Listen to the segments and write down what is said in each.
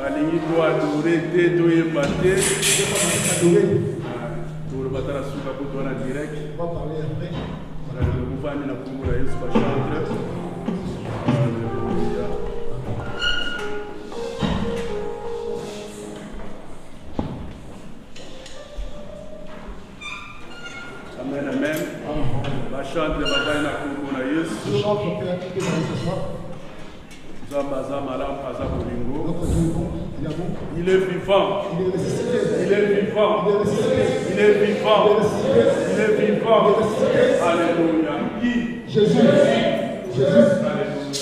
balingi to adorer te to yemate to batala suka ko to na direct On va parler après. le mouvement na kumura Yesu kwa chantre. Alléluia. Amen, amen. La chante bataille na kumura Yesu. Je chante pour faire quitter ce soir. Zamba zamba la paza bolingo. Notre Dieu est bon, il est bon. Il est vivant. Il est ressuscité. Il est vivant. Il est ressuscité. Il est vivant. Il est ressuscité. Il est vivant. Il est ressuscité. Alléluia. Qui? Jésus. Jésus. Alléluia.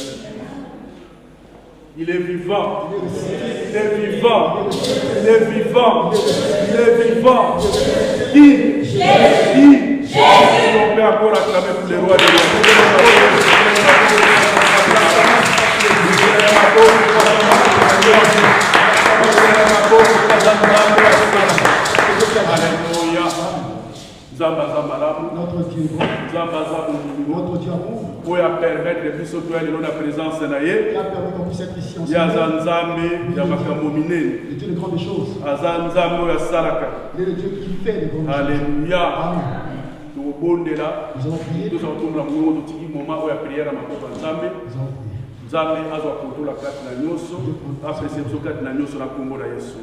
Il est vivant. Il est vivant. Il est vivant. Il est vivant. Qui? Qui? On peut encore acclamer pour les rois de Alléluia. Zamba zamba lamu. Notre Dieu est bon. Zamba zamba Notre Dieu amour. pour permettre de biso to aller dans la présence na ye. Il a permis qu'on puisse être ici ensemble. Ya zanzambe ya makambo minene. Le Dieu de grandes choses. Azanzambe ya salaka. Il est le Dieu qui fait les grandes choses. Alléluia. Amen. Tobondela. Nous allons prier. Nous allons tomber dans le petit moment où la prière à ma pauvre Nzambe. Nous allons prier. Nzambe azwa kotola kati na nyonso. Apprécier so kati na nyonso na kombo na Yesu.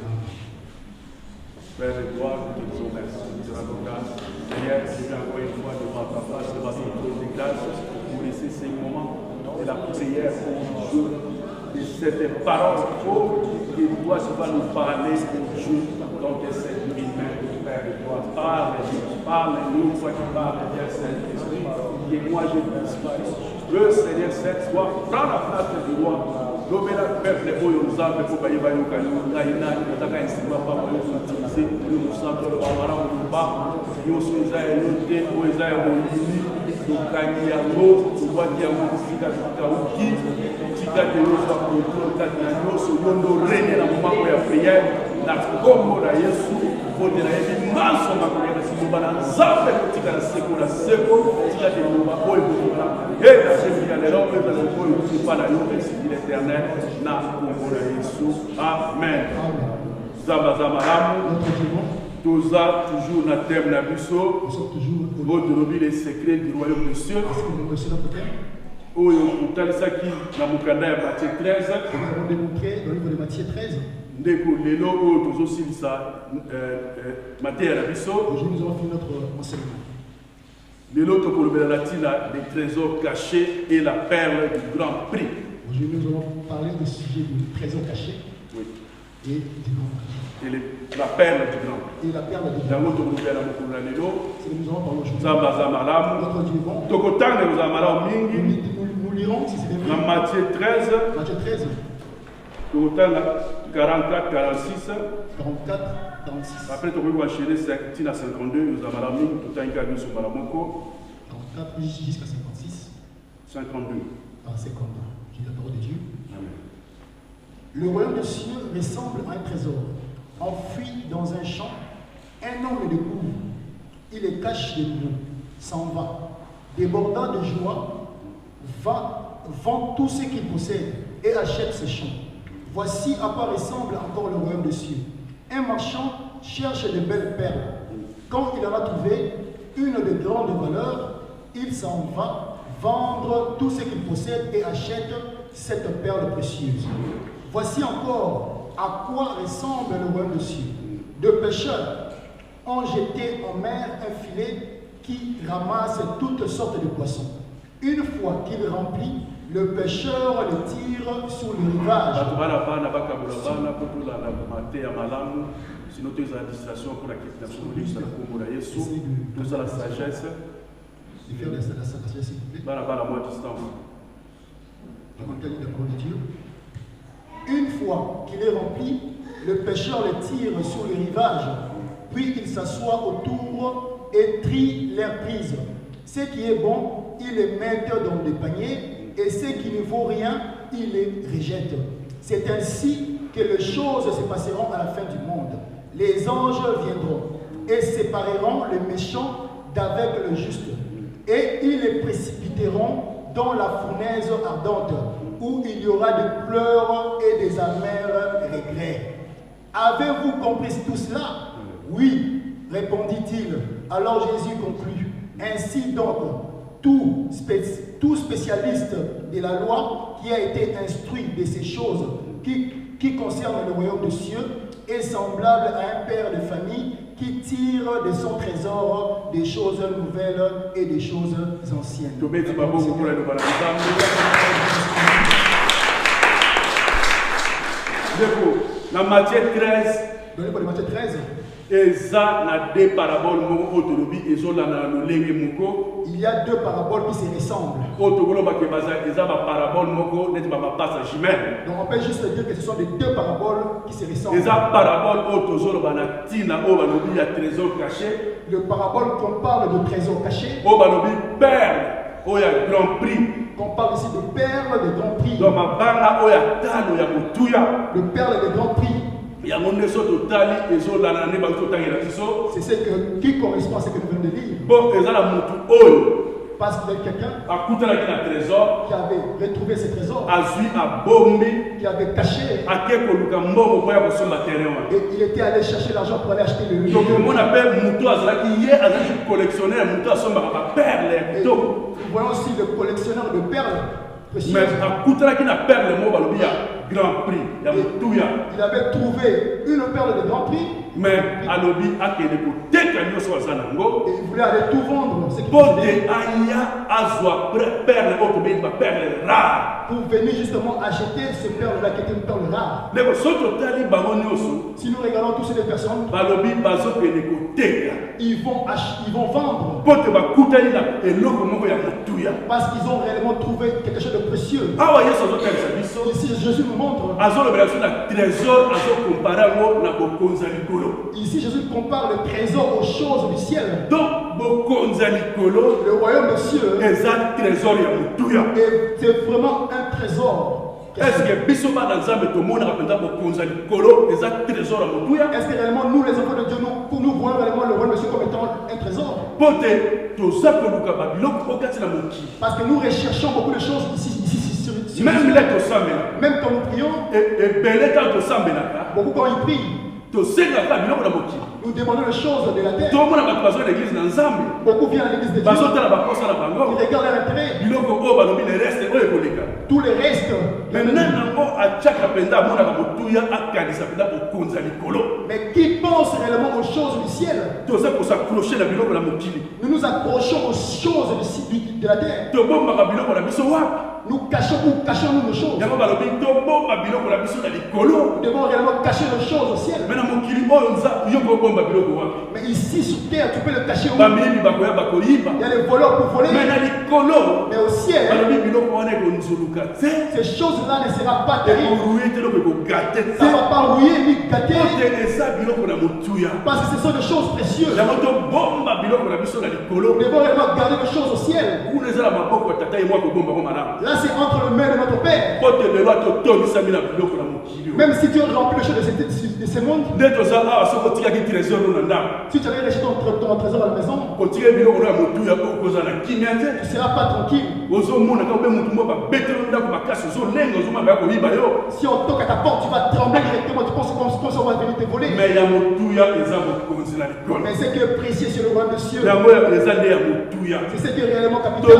Père de gloire, nous te disons merci. Nous te rendons grâce. Seigneur, c'est encore une fois devant ta face, devant ton trône de grâce, pour laisser ces moments de la prière pour de cette parole que toi tu vas nous parler aujourd'hui dans tes sept humains, Père de gloire. Parle-nous, toi qui parles, Père Saint-Esprit, et moi je disparais. Le Seigneur, cette fois, prends la place du roi. Lobela peuple oyo nzambe ko bayiba yokani ngai nani nataka insima pa mo utiliser le centre de bamara mba yoso ezaya yote o ezaya mondini lokani yango tobwaki yango kufika tutauki tika te yoso akontrole kati na nyonso yondo rene na momako ya priere na kombo na Yesu kote na yebi manso makoyeba siloba na nzambe kotika na seko tika te loba oyo kotola eta chefi ya lelo eta oyo kotipa na yo esiki l'éternel na kombo na Yesu. Amen. Zamba zamba lamu. Toza toujours na thème na biso. Nous sommes toujours au les secrets du royaume des cieux. Oyo utalisaki na mukanda ya Matthieu 13. Nous avons démontré dans le livre de Matthieu 13. Ndeko lelo oyo tozosilisa Matthieu ya biso. Aujourd'hui nous avons fini notre enseignement. Lelo tokolobela na tina des trésors cachés et la perle du grand prix. Aujourd'hui nous allons parler du sujet du trésor caché. Oui. Et du grand prix. Et la perle du grand prix. Et la perle du grand prix. Yango tokolobela mokolo na lelo. C'est que nous allons parler aujourd'hui. Zamba zamba lamu. Notre Dieu est bon. Tokotanga kozala malamu mingi. Nous lirons si c'est bien. Na Matthieu 13. Matthieu 13. Tokotanga 44, 46. 44, 46. Après tokoki enchaîner 52 kozala malamu mingi totangika biso mbala moko. 44 jusqu'à 56. 52. Ah, 52. J'ai la parole de Dieu. Amen. Le royaume des cieux ressemble à un trésor enfoui dans un champ. Un homme le découvre. Il le cache de nouveau, s'en va. Débordant de joie, vend tout ce qu'il possède et achète ses champs. Voici à quoi ressemble encore le royaume des cieux. Un marchand cherche de belles perles. Quand il en a trouvé une de grande valeur, il s'en va vendre tout ce qu'il possède et achète cette perle précieuse. Voici encore à quoi ressemble le royaume des cieux. Deux pêcheurs ont jeté en mer un filet qui ramasse toutes sortes de poissons. Une fois qu'il remplit, le pêcheur le tire sur le rivage. Sinon, tu as l'administration pour la question de la Congo de Yesu, tout ça la sagesse. De faire la sagesse, s'il vous plaît. Moi distance. Une fois qu'il est rempli, le pêcheur le tire sur le rivage, puis il s'assoit autour et trie l'air prise. Ce qui est bon, il les met dans des paniers, et ce qui ne vaut rien, il les rejette. C'est ainsi que les choses se passeront à la fin du monde. Les anges viendront et sépareront les méchants d'avec le juste, et ils les précipiteront dans la fournaise ardente, où il y aura des pleurs et des amers regrets. Avez-vous compris tout cela? Oui, répondit-il. Alors Jésus conclut. Ainsi donc, tout spécialiste de la loi qui a été instruit de ces choses qui concernent le royaume des cieux est semblable à un père de famille qui tire de son trésor des choses nouvelles et des choses anciennes. Dans Matthieu 13, dans le livre de Matthieu 13, il y a deux paraboles qui se ressemblent. Donc on peut juste dire que ce sont des deux paraboles qui se ressemblent. Le parabole qu'on parle de trésor caché, qu'on parle ici de perles de grand prix. Le perle de grand prix. C'est ce qui correspond à ce que nous venons de lire. Parce qu'il y a quelqu'un qui avait retrouvé ses trésors, qui avait caché, et il était allé chercher l'argent pour aller acheter le lieu. Donc on appelle collectionneur, nous voyons aussi le collectionneur de perles. Mais grand prix. Il avait trouvé une perle de grand prix. Mais alobi akende ko teka nyoso azanango. Et il voulait aller tout vendre. Pour venir justement acheter ce perle-là qui était une perle rare. Si nous regardons tous ces personnes, ils vont vendre. Parce qu'ils ont réellement trouvé quelque chose de précieux. Ici Jésus nous montre. Ici Jésus compare le trésor aux choses du ciel. Donc, le royaume des cieux, c'est vraiment un trésor. Est-ce que réellement nous les enfants de Dieu, nous voyons réellement le royaume des cieux comme étant un trésor? Parce que nous recherchons beaucoup de choses ici. Même quand nous prions, beaucoup quand ils prient, nous demandons les choses de la terre. Beaucoup viennent à l'église de Dieu. Ils regardent l'intérêt. Tout le reste. Mais qui pense réellement aux choses du ciel? Nous nous accrochons aux choses de la terre. Nous cachons-nous nos choses. Nous devons réellement cacher nos choses au ciel. Mais ici sur terre, tu peux le cacher où? Il y a les voleurs pour voler. Mais au ciel, ces choses-là ne seront pas terribles. Ça ne va pas rouiller ni gâter. Parce que ce sont des choses précieuses. Nous devons réellement garder les choses au ciel. Là, c'est entre les mains de notre Père. Même si tu as rempli les choses de ce monde, si tu avais rejeté ton trésor à la maison, tu ne seras pas tranquille. Si on toque à ta porte, tu vas trembler directement, tu penses qu'on va venir te voler. Mais ce qui est précieux sur le royaume des cieux, c'est ce qui est réellement capital.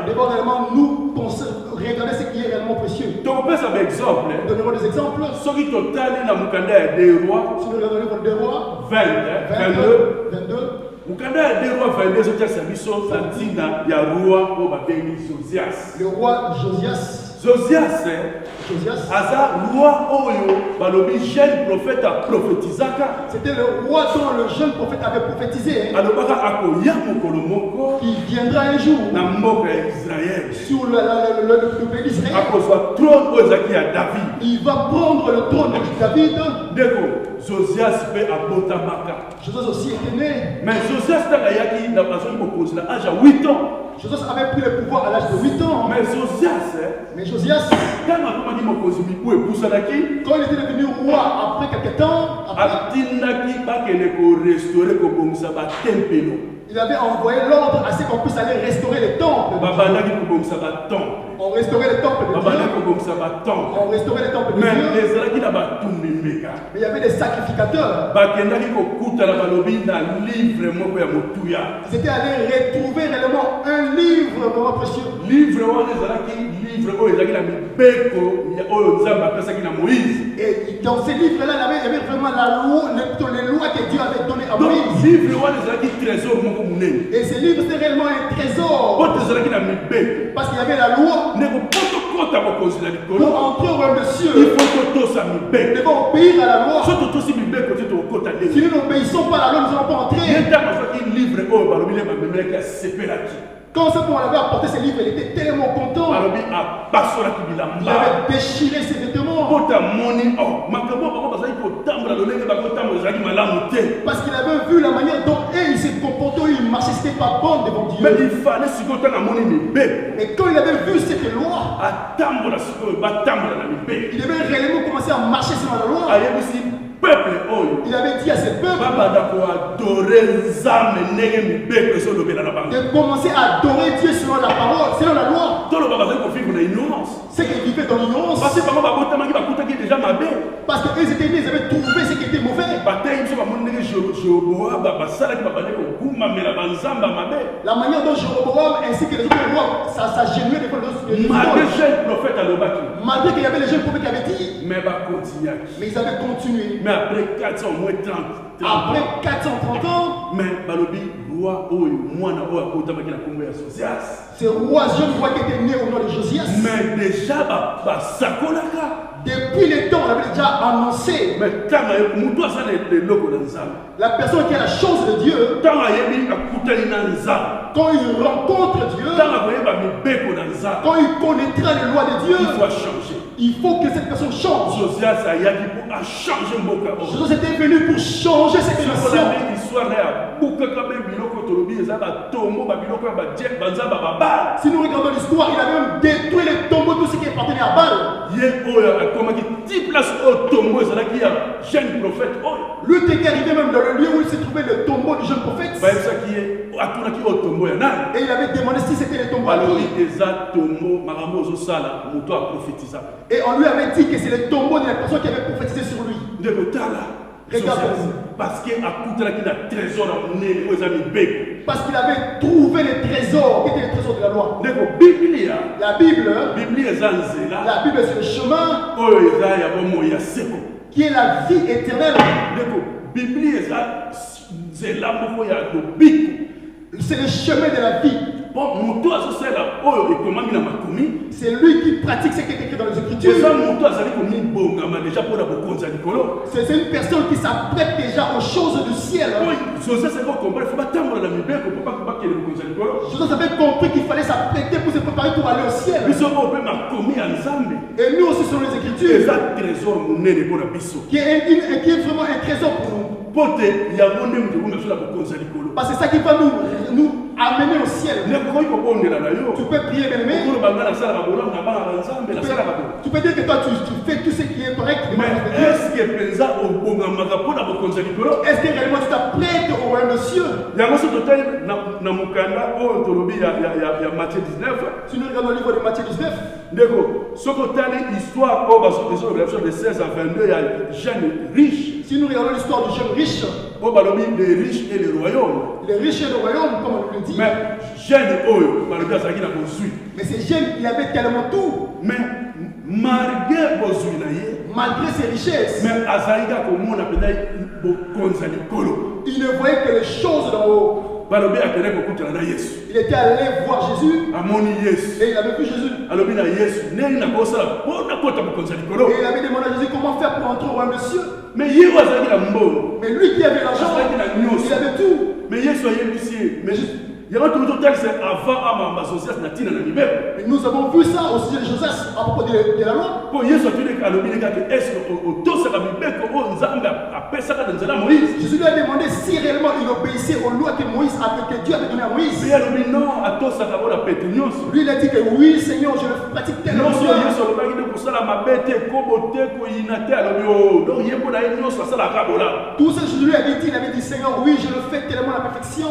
Devons réellement nous penser, regarder ce qui est réellement précieux. Donnons des exemples. Si nous regardons le livre des Rois 22. Le roi Josias, jeune prophète c'était le roi dont le jeune prophète avait prophétisé. Il viendra un jour sur le pays d'Israël. Il va prendre le trône de David. Josias aussi était né. Mais Josias avait pris le pouvoir à l'âge de 8 ans. Mais Josias, quand il était devenu roi après quelques temps, il avait envoyé l'ordre à ce qu'on puisse aller restaurer le temple. On restaurait le temple de Dieu. On restaurait le temple de Dieu. Mais il y avait des sacrificateurs. Ils étaient allés retrouver réellement un livre, comment précieux. Et dans ces livres-là, il y avait vraiment la loi, les lois que Dieu avait données à Moïse. Et ces livres, c'était réellement un trésor. Parce qu'il y avait la loi. Pour entrer au royaume de cieux, nous devons obéir à la loi. Si nous n'obéissons pas à la loi, nous n'allons pas entrer. Quand ce qu'on avait apporté ces livres, il était tellement content. Il avait déchiré ses vêtements. Parce qu'il avait vu la manière dont il s'est comporté, il marchait, c'était pas bon devant Dieu. Mais quand il avait vu cette loi, il devait réellement commencer à marcher selon la loi. Il avait dit à ses peuples de commencer à adorer Dieu selon la parole, selon la loi. C'est qu'ils vivaient dans l'ignorance. Parce qu'ils étaient nés, ils avaient trouvé ce qui était mauvais. La manière dont Jéroboam ainsi que les autres rois s'agenouillaient devant le malgré qu'il y avait les jeunes prophètes qui avaient dit. Mais ils avaient continué. Mais après 400, au moins 30. Après 430 ans, ce roi jeune roi qui était né au nom de Josias. Mais déjà, depuis le temps, on avait déjà annoncé. La personne qui a la chance de Dieu, quand il rencontre Dieu, quand il connaîtra les lois de Dieu, il faut changer. Il faut que cette personne change. Josias a changé mon Josias était venu pour changer cette nation. Si nous regardons l'histoire, il a même détruit les tombeaux, tout ce qui appartenait à Baal. Lui était arrivé même dans le lieu où il se trouvait le tombeau du jeune prophète. Et il avait demandé si c'était le tombeau. Et on lui avait dit que c'est le tombeau de la personne qui avait prophétisé sur lui. Regardez-vous. Parce qu'il avait trouvé les trésors, qui étaient les trésors de la loi. La Bible, c'est le chemin qui est la vie éternelle. C'est le chemin de la vie. C'est lui qui pratique ce qui est écrit dans les Écritures. C'est une personne qui s'apprête déjà aux choses du ciel. Josias avait compris qu'il fallait s'apprêter pour se préparer pour aller au ciel. Et nous aussi selon les Écritures, qui est vraiment un trésor pour nous. Parce que c'est ça qui va nous amener au ciel. Tu peux prier, bien-aimé. Tu peux dire que toi tu fais tout ce qui est correct. Mais est-ce que réellement tu t'apprêtes au royaume de cieux? Si nous regardons le livre de Matthieu 19, si nous regardons l'histoire du jeune riche, les riches et le royaume. Les riches et le royaume, comme on le dit. Mais jeune mais ces jeunes, il avait tellement tout. Mais malgré ses richesses, mais il ne voyait que les choses d'en haut. Il était allé voir Jésus. Et il avait vu Jésus. Et il avait demandé à Jésus comment faire pour entrer au royaume des cieux. Mais lui qui avait l'argent, il avait tout. Mais nous avons vu ça au sujet de Josias à propos de la loi. Jésus lui a demandé si réellement il obéissait aux lois que Dieu avait données à Moïse. Lui il a dit que oui Seigneur, je le pratique tellement bien. Tout ce que Jésus lui avait dit, il avait dit Seigneur, oui je le fais tellement à la perfection.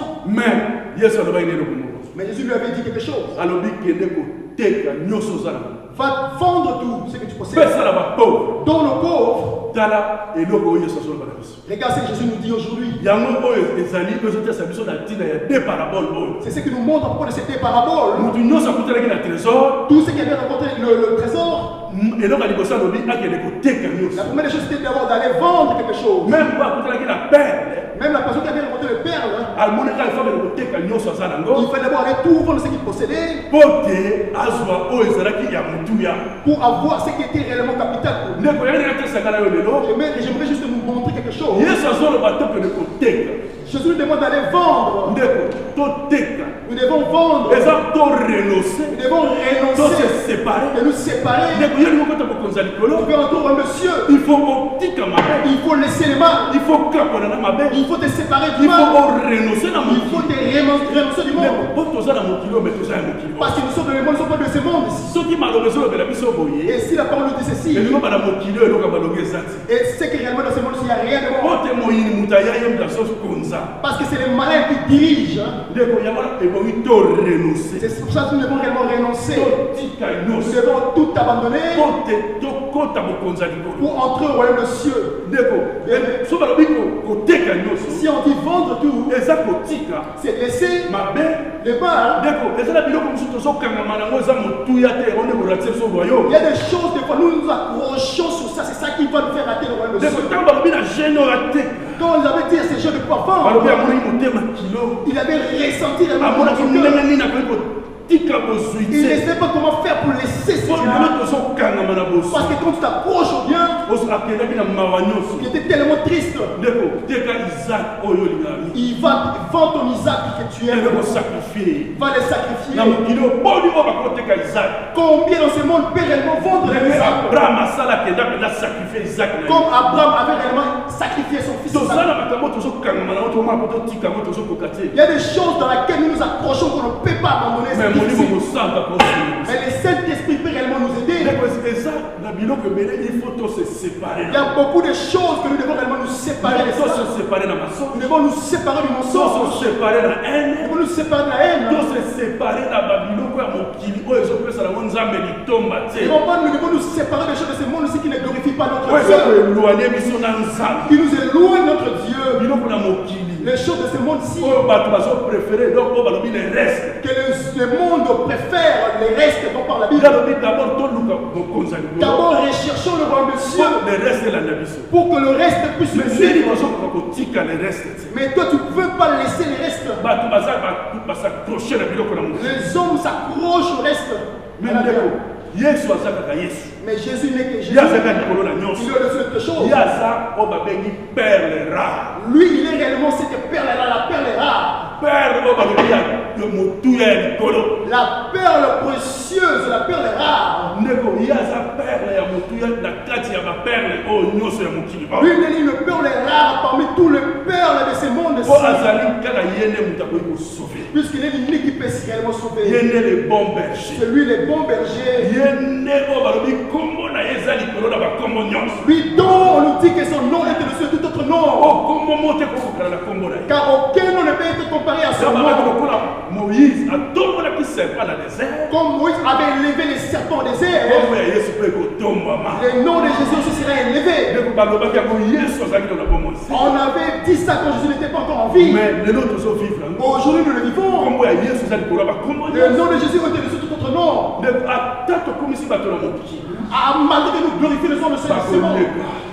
Mais Jésus lui avait dit quelque chose. koteka nyonso oza nango. Va vendre tout ce que tu possèdes. Pesa na bapauvre. Donne aux pauvres. Tala eloko oyo Yesu azoloba na biso. Regarde ce que Jésus nous dit aujourd'hui. Yango oyo ezali ezotesa biso na ntina ya deux paraboles oyo. C'est ce qui nous montre à propos de ces deux paraboles. Mutu nyonso akutelaki na trésor. Tout ce qui avait rencontré le trésor. eloko ya liboso alobi akende koteka La nyonso. première des choses c'était d'abord d'aller vendre quelque chose. Même po akutelaki na perle. Même la personne qui avait rencontré le perle, amonaki alifakende koteka nyonso aza nango. il fallait d'abord aller tout vendre ce qu'il possédait Po te azwa oyo ezalaki ya motuya. pour avoir ce qui était réellement capital pour lui. ndeko yanga natesaka na yo lelo. J'aimerais juste vous montrer quelque chose. Yesu azoloba tokende koteka. Jésus nous demande d'aller vendre. ndeko toteka. Nous devons vendre. eza torenonce. Nous devons renoncer tose séparer. et nous séparer. ndeko yeli mokota kokonza likolo. Pour faire un tour à monsieur, il faut otika mabe. il faut laisser les mains. il faut kapona na mabe. Il faut te séparer du il faut mal. orenonce na Il faut te renoncer du monde. po toza na mokili oyo me toza ya mokili Parce que nous sommes dans le monde, nous ne sommes pas de ce monde. soki maloba ezolobela biso boye Et si la parole nous dit ceci, elingo bana mokili oyo eloka balongi eza ti et c'est que réellement dans ce monde, il n'y a rien de bon. po te moyini moto aya ye moto azokonza Parce que c'est les malins qui dirigent. ndeko yango ebongi torenonce C'est pour ça que nous devons réellement renoncer. totika Nous nyonso devons tout abandonner po te tokota bokonza likolo pour entrer au royaume des cieux. ndeko so balobi koteka nyonso Si on dit vendre tout, eza kotika c'est laisser mabe les mains. ndeko eza na biloko mosusu tozokangama nango eza motuya te yango ndeko olatie biso Il royaume y a des choses, des fois, nous nous accrochons sur ça. C'est ça qui va nous faire rater le royaume des ndeko cieux. ntango balobi na gene oyo ateka Quand il avait dit à ces gens de pouvoir balobi vendre, amonaki motema kilo il avait ressenti la main amonaki dans son ndenge cœur. nini akoki kotika bozwi Il ne te sait pas comment faire pour laisser ces po lelo gens. tozokangama na bosu Parce que quand tu t'approches au bien, akendaki na mawa nyonso il était tellement triste. ndeko teka isaac oyo olingami Il va vendre ton Isaac que tu aimes. ende kosakrifie Va les sacrifier. na mokili oyo boni oyo bakoteka isaac Combien dans ce monde peut réellement vendre les ndenge Isaac? abraham asala akenda mpenza sakrifie isaac na ye Comme Abraham avait réellement sacrifié son fils toza Isaac. na makambo tozokangama nango tomona po totika yango tozokoka te Il y a des choses dans lesquelles nous nous accrochons qu'on ne peut pas abandonner. mais C'est molimo difficile. mosanga kosunga Mais le Saint-Esprit peut réellement nous aider. ndeko eza na biloko ebele il faut tose séparer Il y a beaucoup de choses que nous devons réellement nous séparer de ça. tose séparer na masomo Nous devons nous séparer du mensonge. tose séparer na Nous haine devons nous séparer de la haine. tose séparer na babiloko ya mokili oyo ezopesa nango nzambe litomba te Nous devons nous séparer des choses de ce monde aussi qui ne glorifient pas notre oyo Dieu. ezokoeloigne biso na nzambe Qui nous éloignent de notre Dieu. biloko na mokili Les choses de ce monde-ci. oyo bato bazopréféré donc oyo balobi le reste Que le monde préfère les restes dont par la Bible. yalobi d'abord toluka mokonzi ya likolo D'abord, recherchons le royaume des cieux le reste elanda biso pour que le reste puisse mais nous seli suivre. bazokoka kotika le reste te Mais toi, tu ne peux pas laisser les restes. bato basaccroche na biloko na mokili Les hommes s'accrochent au reste. me ndeko yesu aza kaka yesu Mais Jésus n'est que Jésus. ye azaka likolo na Il nyonso est au-dessus de toutes choses. ye aza oyo babengi perle rare Lui, il est réellement cette perle-là, la perle rare. perle oyo balobi ya motuya ya likolo La perle précieuse, la perle rare. ndeko ye aza perle ya motuya na kati ya baperle oyo nyonso ya mokili Lui, il est une perle rare parmi tous les perles de ce monde-ci. po azali kaka ye nde moto akoki kosauve Puisqu'il est l'unique qui peut réellement ye sauver. nde le bon berger C'est lui le bon berger. ye nde oyo balobi nkombo na ye eza likolo na bakombo nyonso Lui dont on nous dit que son nom est au-dessus de tout autre nom. o kombo mo te kokokala na kombo na ye Car aucun nom ne peut être comparé à son babaki nom. lokola moïse atombolaki serpent na désert Comme Moïse avait élevé les serpents des airs, kombo ya yesu mpe ekotombama le nom de Jésus aussi sera élevé. ndeko balobaki yango yesu azalaki na bomoi On avait dit ça quand Jésus n'était pas encore en vie. mais lelo tozovivre yango Aujourd'hui, nous le vivons. kombo ya yesu eza likolo ya bakombo Le nom de Jésus est au-dessus de tout autre nom. ndeko ata tokomisi bato na mokili Malgré que nous glorifions le nom de ce monde,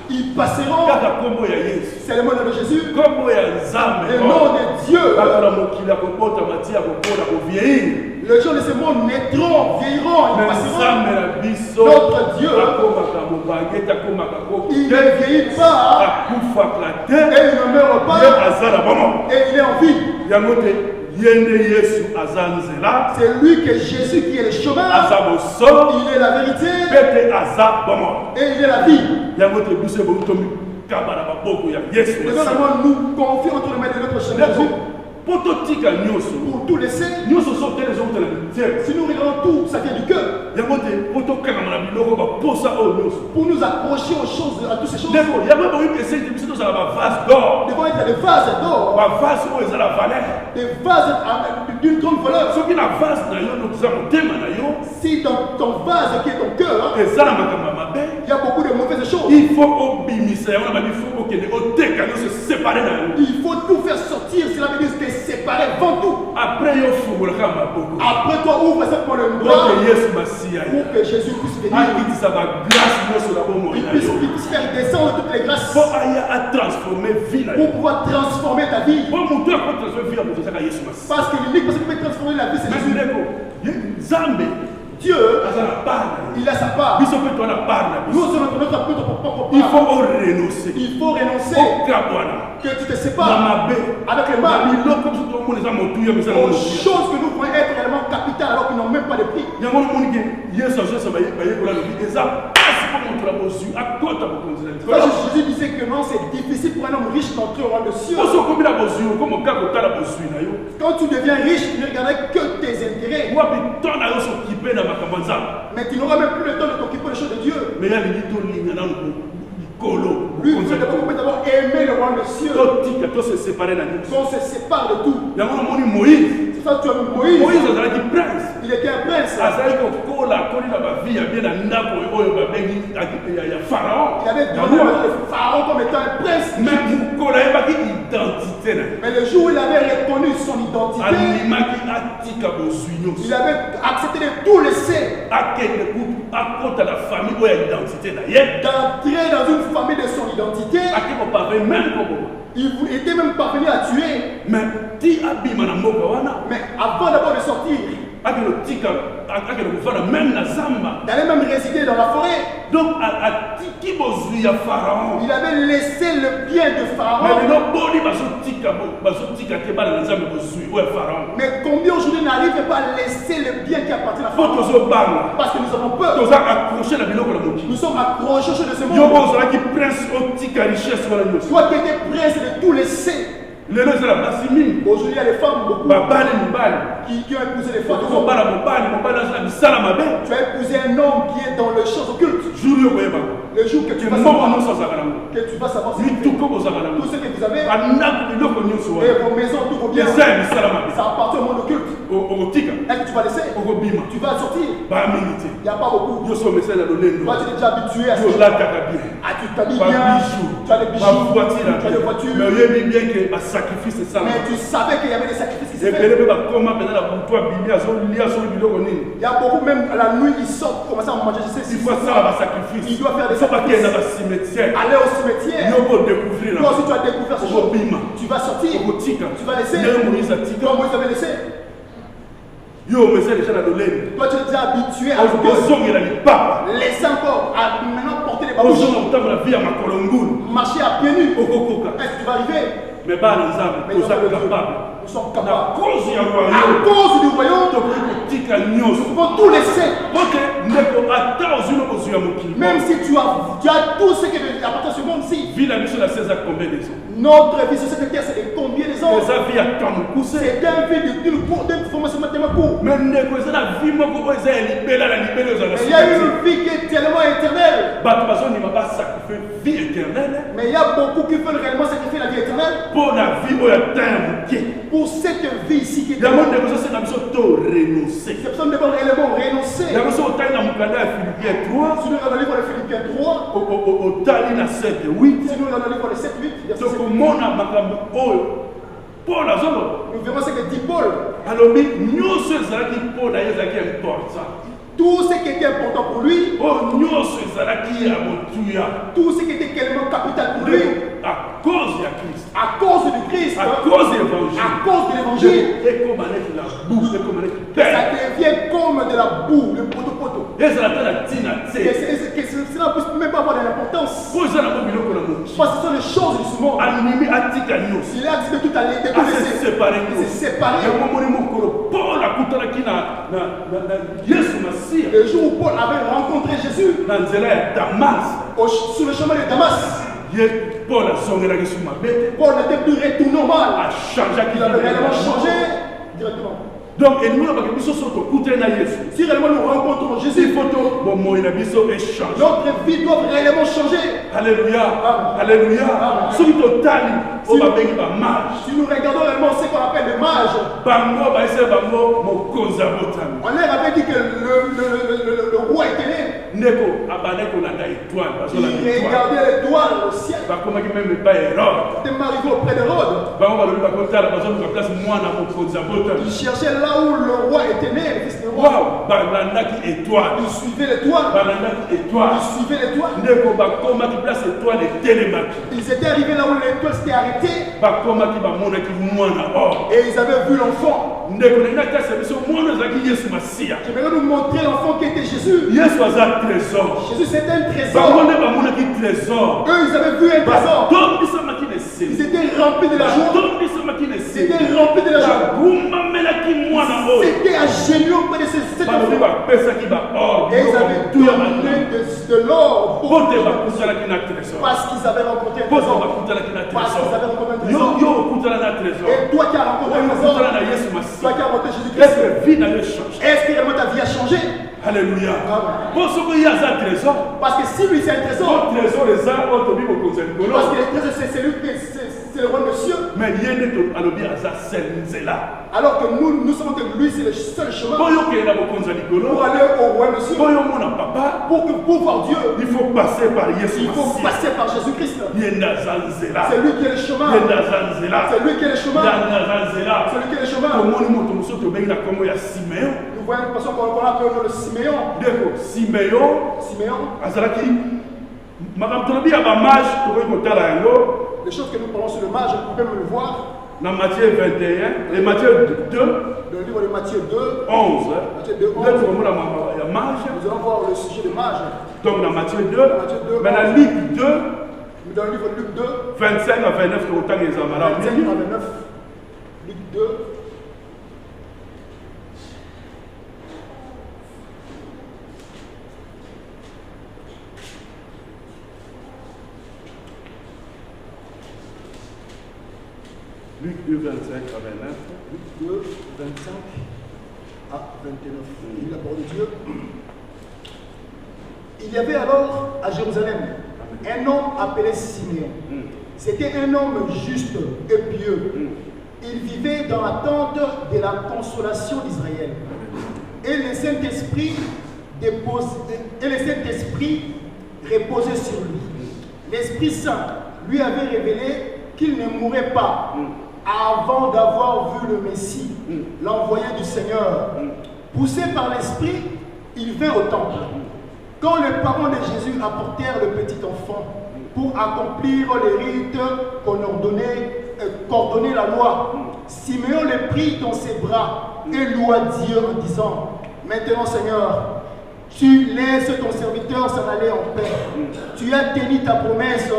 ils passeront. kaka kombo ya yesu C'est le nom de Jésus. kombo ya nzambe Le nom de Dieu. bato na mokili akobota mati ya kokola kovieillir Les gens de ce monde naîtront, vieilliront, ils mais passeront. nzambe na biso Notre Dieu, akomaka mobange te akomaka il ne vieillit pas akufaka te et il ne meurt ye pas aza na bomo et il est en vie. yango te ye nde yesu aza nzela C'est lui que Jésus qui est le chemin, aza bosolo il est la vérité mpe te aza bomo et il est la vie. yango te biso ebongi tomikaba na maboko ya yesu Nous allons nous confier entre les mains de notre Seigneur Jésus. Pour tout laisser, si nous regardons tout, ça vient du cœur. Pour nous accrocher aux choses, à toutes ces choses, devant être des vases d'or, des vases d'une grande valeur. Si dans ton vase qui est ton cœur, il y a beaucoup de mauvaises choses, il faut tout faire sortir. Cela veut dire que c'est séparé, vend tout. Après toi, ouvre simplement le bras pour que Jésus puisse venir. Il puisse faire descendre toutes les grâces pour pouvoir transformer ta vie. Parce que l'unique personne qui peut transformer la vie, c'est Jésus. Dieu, il a sa part. Nous sommes notre propre part. Il faut renoncer. Que tu te sépares avec les mal. Aux choses que nous pouvons être réellement capitales alors qu'ils n'ont même pas de prix. Jésus disait que non, c'est difficile pour un homme riche d'entrer au royaume des cieux. Quand tu deviens riche, tu ne regarderas que tes intérêts. Mais tu n'auras même plus le temps de t'occuper des choses de Dieu. Lui, il veut d'abord aimer le royaume des cieux. Qu'on se sépare de tout. C'est ça, tu as Moïse. Il était un prince. Il avait donné le pharaon comme étant un prince. Mais le jour où il avait reconnu son identité, il avait accepté de tout laisser. D'entrer dans une famille de son identité. Il était même parvenu à tuer. Mais avant d'abord de sortir, d'aller même résider dans la forêt. Donc, il avait laissé le bien de Pharaon. Mais combien aujourd'hui n'arrivent pas à laisser le bien qui appartient à Pharaon? Parce que nous avons peur. Nous sommes accrochés de ce monde. Toi qui étais prince de tout laisser. Aujourd'hui, il y a des femmes beaucoup qui ont épousé des femmes. Tu as épousé un homme qui est dans les choses occultes. Le jour que tu vas savoir, tout ce que vous avez, et vos maisons, tous vos biens, ça appartient au monde occulte. Est-ce que tu vas laisser? Tu vas sortir. Il n'y a pas beaucoup. Toi, tu es déjà habitué à ce que tu t'habilles bien, tu as des bijoux, tu as des voitures. Mais tu savais qu'il y avait des sacrifices qui se faisaient. Il y a beaucoup, même à la nuit, ils sortent pour commencer à manger. Je sais, il doit faire des sacrifices. Aller au cimetière. Toi aussi, tu as découvert ce jour. Tu vas sortir. Tu vas laisser. Comme Moïse avait laissé. Toi, tu es déjà habitué à laisser encore, à maintenant porter les babouches. Marcher à pieds nus. Est-ce que tu vas arriver? Mais nous sommes capables. À cause du royaume, nous pouvons tout laisser. Même si tu as tout ce qui appartient à ce monde-ci. Notre vie sur cette terre, c'est de combien les ans? C'est un vie d'une formation tellement courte. Mais il y a une vie qui est tellement éternelle. Mais il y a beaucoup qui veulent réellement sacrifier la vie éternelle. Pour cette vie ici qui est éternelle. C'est besoin de réellement renoncer. Si nous regardons le livre de Philippiens 3, si nous regardons le livre de 7, 8, nous verrons ce que dit Paul. Tout ce qui était important pour lui, tout ce qui était tellement capital pour lui, à cause de Christ, à cause de l'évangile, ça devient comme de la boue, le poteau. Cela ne peut même pas avoir de l'importance. Parce que ce sont les choses de ce monde. Il a accepté tout à l'heure, il s'est séparé. Le jour où Paul avait rencontré Jésus sur le chemin de Damas, Paul n'était plus retourné au mal. a changé. Il avait réellement changé directement. Donc, si réellement nous rencontrons Jésus, notre vie doit réellement changer. Alléluia. Amen. Alléluia. Amen. Si nous regardons réellement ce qu'on appelle le mage, on leur avait dit que le roi était né. Il regardait l'étoile au ciel. Il était arrivé auprès d'Hérode. Il cherchait là où le roi était né, le fils du roi. Il suivait l'étoile. Ils étaient arrivés là où l'étoile s'était arrêtée. Et ils avaient vu l'enfant. Je vais nous montrer l'enfant qui était Jésus. Jésus c'était un trésor. Eux ils avaient vu un trésor. Ils étaient remplis de la joie. C'était à genoux auprès de cet enfant. Et ils avaient donné de l'or parce qu'ils avaient rencontré un trésor. Et toi qui as rencontré un trésor, toi qui as rencontré Jésus-Christ, est-ce que vraiment ta vie a changé? Alléluia. Parce que si lui c'est un trésor, parce que le trésor c'est lui qui c'est le roi de cieux. Alors que nous savons que lui c'est le seul chemin pour aller au roi de cieux. Pour voir Dieu, il faut passer par Jésus-Christ. C'est lui qui est le chemin. C'est lui qui est le chemin. Nous voyons une personne qu'on appelle le Siméon. Les choses que nous parlons sur le mage, vous pouvez me le voir. Dans Matthieu 21, et Matthieu 2, le livre de Matthieu 2, 11. Matthieu 2, 11. Nous allons voir le sujet de mage. Donc dans Matthieu 2, mais dans Luc 2, dans le livre de Luc 2, 25 à 29, 25 à 29, Luc 2. Luc 2, 25 à 29. Luc 2, 25 à 29. Il la parole de Dieu. Il y avait alors à Jérusalem un homme appelé Siméon. C'était un homme juste et pieux. Il vivait dans l'attente de la consolation d'Israël. Et le Saint-Esprit reposait sur lui. L'Esprit Saint lui avait révélé qu'il ne mourrait pas avant d'avoir vu le Messie, l'envoyé du Seigneur. Poussé par l'Esprit, il vint au temple. Quand les parents de Jésus apportèrent le petit enfant pour accomplir les rites qu'ordonnait la loi, Siméon le prit dans ses bras et loua Dieu en disant: Maintenant, Seigneur, tu laisses ton serviteur s'en aller en paix. Tu as tenu ta promesse,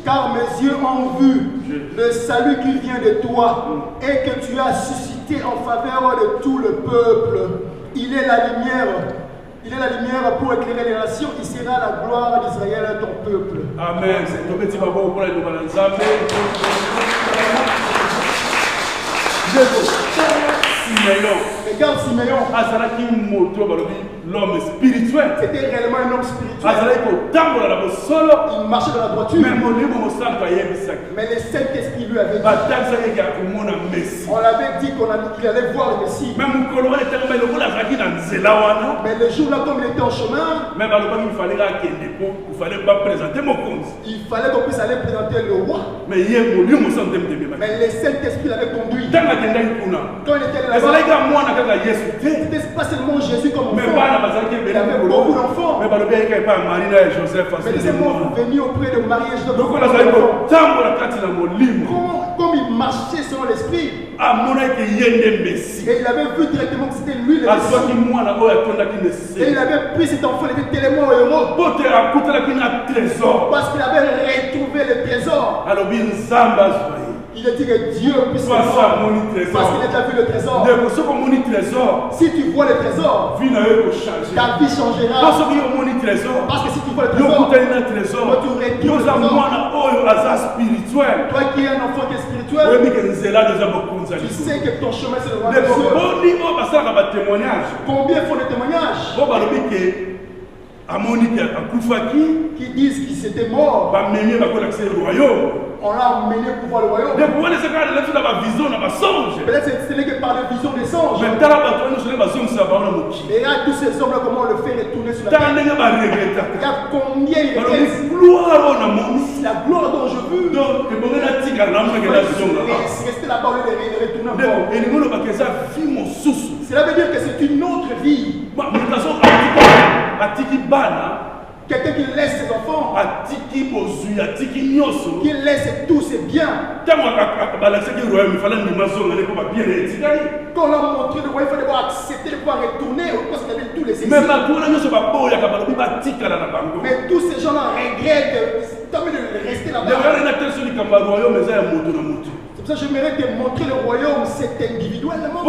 car mes yeux ont vu le salut qui vient de toi et que tu as suscité en faveur de tout le peuple. Il est la lumière pour éclairer les nations. Il sera la gloire d'Israël, ton peuple. Amen. Regarde Siméon. L'homme spirituel. C'était réellement un homme spirituel. Il marchait dans la droiture. Mais le Saint-Esprit lui avait dit. On l'avait dit qu'il allait voir le Messie. Mais le jour-là, comme il était en chemin, il fallait qu'on puisse aller présenter le roi. Mais le Saint-Esprit l'avait conduit. Quand il était là-bas, c'était pas seulement Jésus comme enfant. Il avait beaucoup d'enfants. Mais les enfants venus auprès de Marie et Joseph. Comme il marchait selon l'esprit, et il avait vu directement que c'était lui le Messie. Et il avait pris cet enfant, il était tellement heureux parce qu'il avait retrouvé le trésor. Il a dit que Dieu puisse le voir parce qu'il a déjà vu le trésor. Si tu vois le trésor, ta vie changera. Parce que si tu vois le trésor, tu retrouves le trésor. spirituel. Toi qui es un enfant qui est spirituel, tu sais que ton chemin c'est le roi des cieux. Combien font des témoignages qui disent qu'ils étaient morts. On l'a emmené pour voir le royaume. Peut-être ce n'est que par la vision des songes. Et là, tous ces hommes-là, comment on le fait retourner sur la terre. Il y a combien il reste la gloire dont je veux. Rester là-bas, on les retourner encore. Cela veut dire que c'est une autre vie. Quelqu'un qui laisse ses enfants, qui laisse tous ses biens. Quand on l'a montré le royaume, il fallait devoir accepter de pouvoir retourner parce qu'il y avait tous les exils. Mais tous ces gens-là regrettent de rester là-bas. C'est pour ça que j'aimerais te montrer le royaume, c'est individuellement.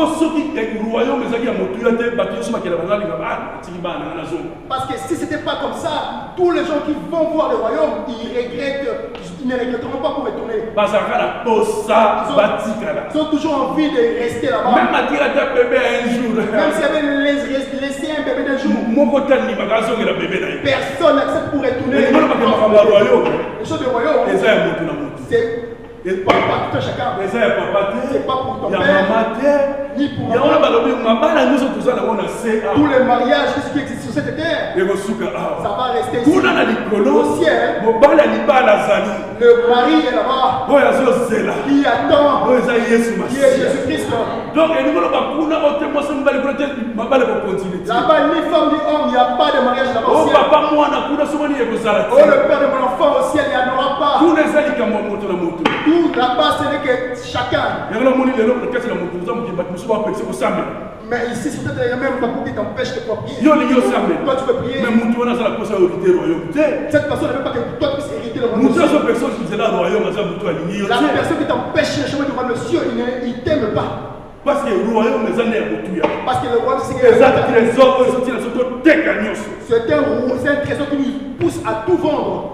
Parce que si ce n'était pas comme ça, tous les gens qui vont voir le royaume, ils ne regretteront pas pour retourner. Ils ont toujours envie de rester là-bas. Même s'il avait laissé un bébé d'un jour, personne n'accepte pour retourner. Les choses du royaume, c'est pas pour tout chacun. C'est pas pour ton père, ni pour moi. Tous les mariages qui existent sur cette terre, ça va rester ici. Au ciel, le mari est là-bas, qui attend, qui est Jésus-Christ. Là-bas, ni femme ni homme, il n'y a pas de mariage là-bas au ciel. Oh, le père de mon enfant au ciel, il n'y en aura pas. Tout là-bas, ce n'est que chacun. Mais ici, c'est peut-être même pas qui t'empêche de pouvoir prier. Toi, tu peux prier. Cette personne ne veut pas que toi puisses hériter le royaume. La personne qui t'empêche le chemin du royaume de Dieu, il ne t'aime pas. Parce que le royaume est un c'est un trésor qui nous pousse à tout vendre.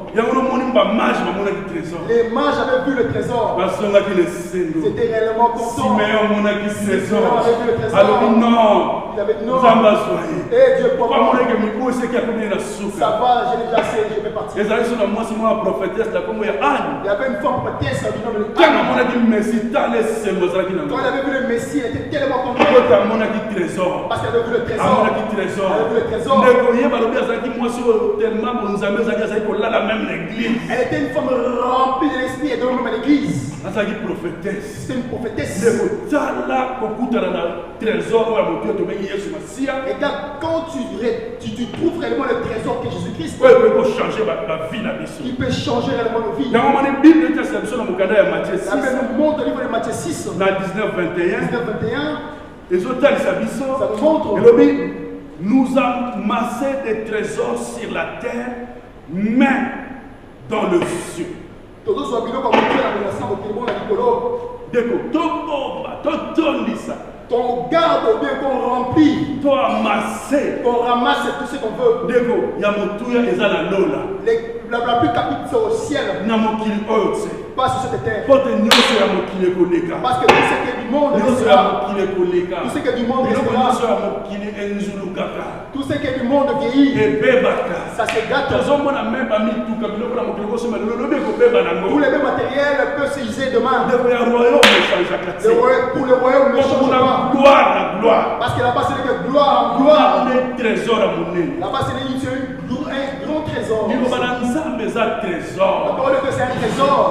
Les mages avaient vu le trésor. C'était réellement content. Simeon avait vu le trésor. Alors non. Il avait dit non. Et Dieu pour moi. Ça va, je l'ai déjà assez, je vais partir. Il y avait une femme prophétesse du nom de Anne. Quand elle avait vu le Messie, elle était tellement contente. Parce qu'elle avait vu le trésor. Elle avait vu le trésor. Elle était une femme remplie de l'esprit et de même à l'église. C'est une prophétesse. Et quand tu trouves réellement le trésor que Jésus-Christ, il peut changer réellement nos vies. La Bible nous montre au livre de Matthieu 6, 19-21, ça nous montre. Nous amassons des trésors sur la terre, mais dans le cieux. Ton garde bien qu'on remplit, qu'on ramasse tout ce qu'on veut. La plus capite c'est au ciel, pas sur cette terre. Parce que tout ce qui est du monde restera. Tout ce qui est du monde restera. Tout ce qui est du monde vieillit. Ça se gâte. Tous les mêmes matériels peuvent s'utiliser demain. Pour le royaume ne change pas. Parce que là-bas c'est que gloire en gloire. Là-bas c'est un grand trésor. La parole de Dieu c'est un trésor.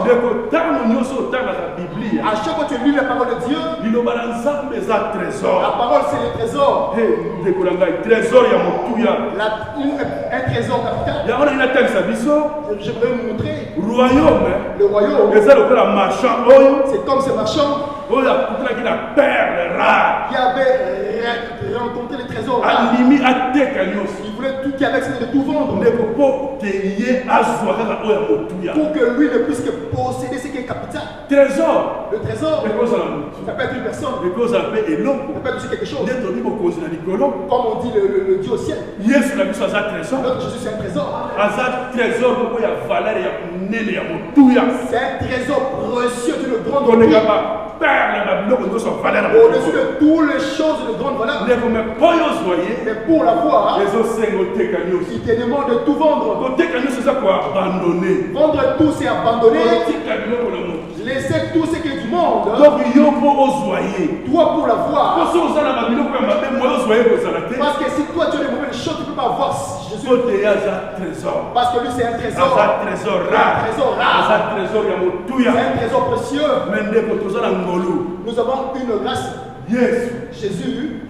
À chaque fois que tu lis la parole de Dieu, la parole c'est le trésor. Un trésor capital. Je voudrais vous montrer. Le royaume, c'est comme ce marchand qui avait rencontré les trésors rares. Il voulait tout, qui avait accepté de tout vendre pour que lui ne puisse que posséder ce qui est capital. Trésor. Le trésor, Les causes à la ça peut être une personne, les causes à paix et l'eau. ça peut être aussi quelque chose. Net au niveau cause à l'icolo. Comme on dit le Dieu au ciel. Yes, la mission à trésor. Notre Jésus, c'est un trésor. Azat trésor, pourquoi il y a valeur, il y a nene, il y a motouya. C'est un trésor précieux d'une grande On est valeur. capable. Père, la Babylone, on doit s'en valeur. Au-dessus de toutes les choses de grande valeur. Les vous mettez pas aux voyez. Mais pour la voir, Les autres cinq cagnos. il te demande de tout vendre. Côté cagnos, c'est ça quoi abandonner. Vendre tout, c'est abandonner. Côté cagnos, on a monté. Laisser tout ce qui est du monde. Donc, il y a pas aux voyez. Toi, pour la voir. Parce que ça, la Babylone, moi, aux voyez, vous allez. Parce que si toi, tu as des mauvaises choses, tu ne peux pas voir Jésus. Côté Azat trésor. Parce que lui, c'est un trésor. Azat trésor rare. Un trésor rare. Azat trésor, il y a motouya. C'est un trésor précieux. Mais dès que tu as un ngolou. Nous avons une grâce. Yes. Jésus,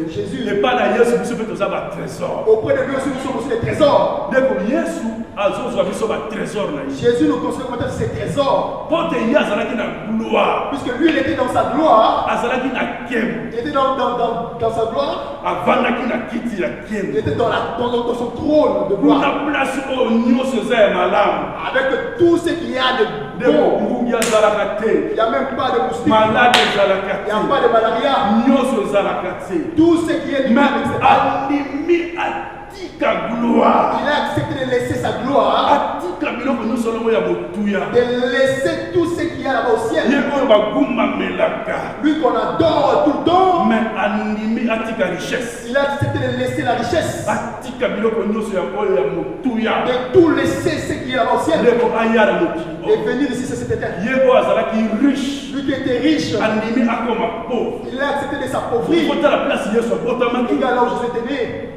Jésus. Et pas la Yesu, nous sommes un trésor. auprès de Dieu aussi, nous sommes aussi des trésors. Dès que Yesu, nous sommes un trésor. Jésus nous considère comme ses trésors. Porte Yazalaki na gloire. Puisque lui, il était dans sa gloire. Azalaki na kem. Il était dans sa gloire. Avandaki na kiti la kem. Il était dans son trône de Pour gloire. la place au nyon se zay malam. Avec tout ce qu'il y a de Deko bon. mungi azalakate. Il n'y a même pas de moustiques. Malade Il n'y a azalakate. pas de malaria. Nyon se zalakate. Tout ce qui est du mal, etc. Alimi atika gloire. Il a accepté de laisser sa gloire. Atika biloko nyonso longo ya motuya. De laisser tout ce qu'il y a là-bas au ciel. Ye oyo bagumamelaka. Lui qu'on adore tout le temps. Mais animi atika richesse. Il a accepté de laisser la richesse. Atika biloko nyonso ya oyo ya motuya. De tout laisser ce qu'il y a là-bas au ciel. Ndeko aya na mokili. Et venir ici, c'est cette terre. Ye oyo azalaki riche. Lui qui était riche, Animi akoma pauvre. il a accepté de s'appauvrir. Kota la place Yesu abotamaki. Regarde là où Jésus était né.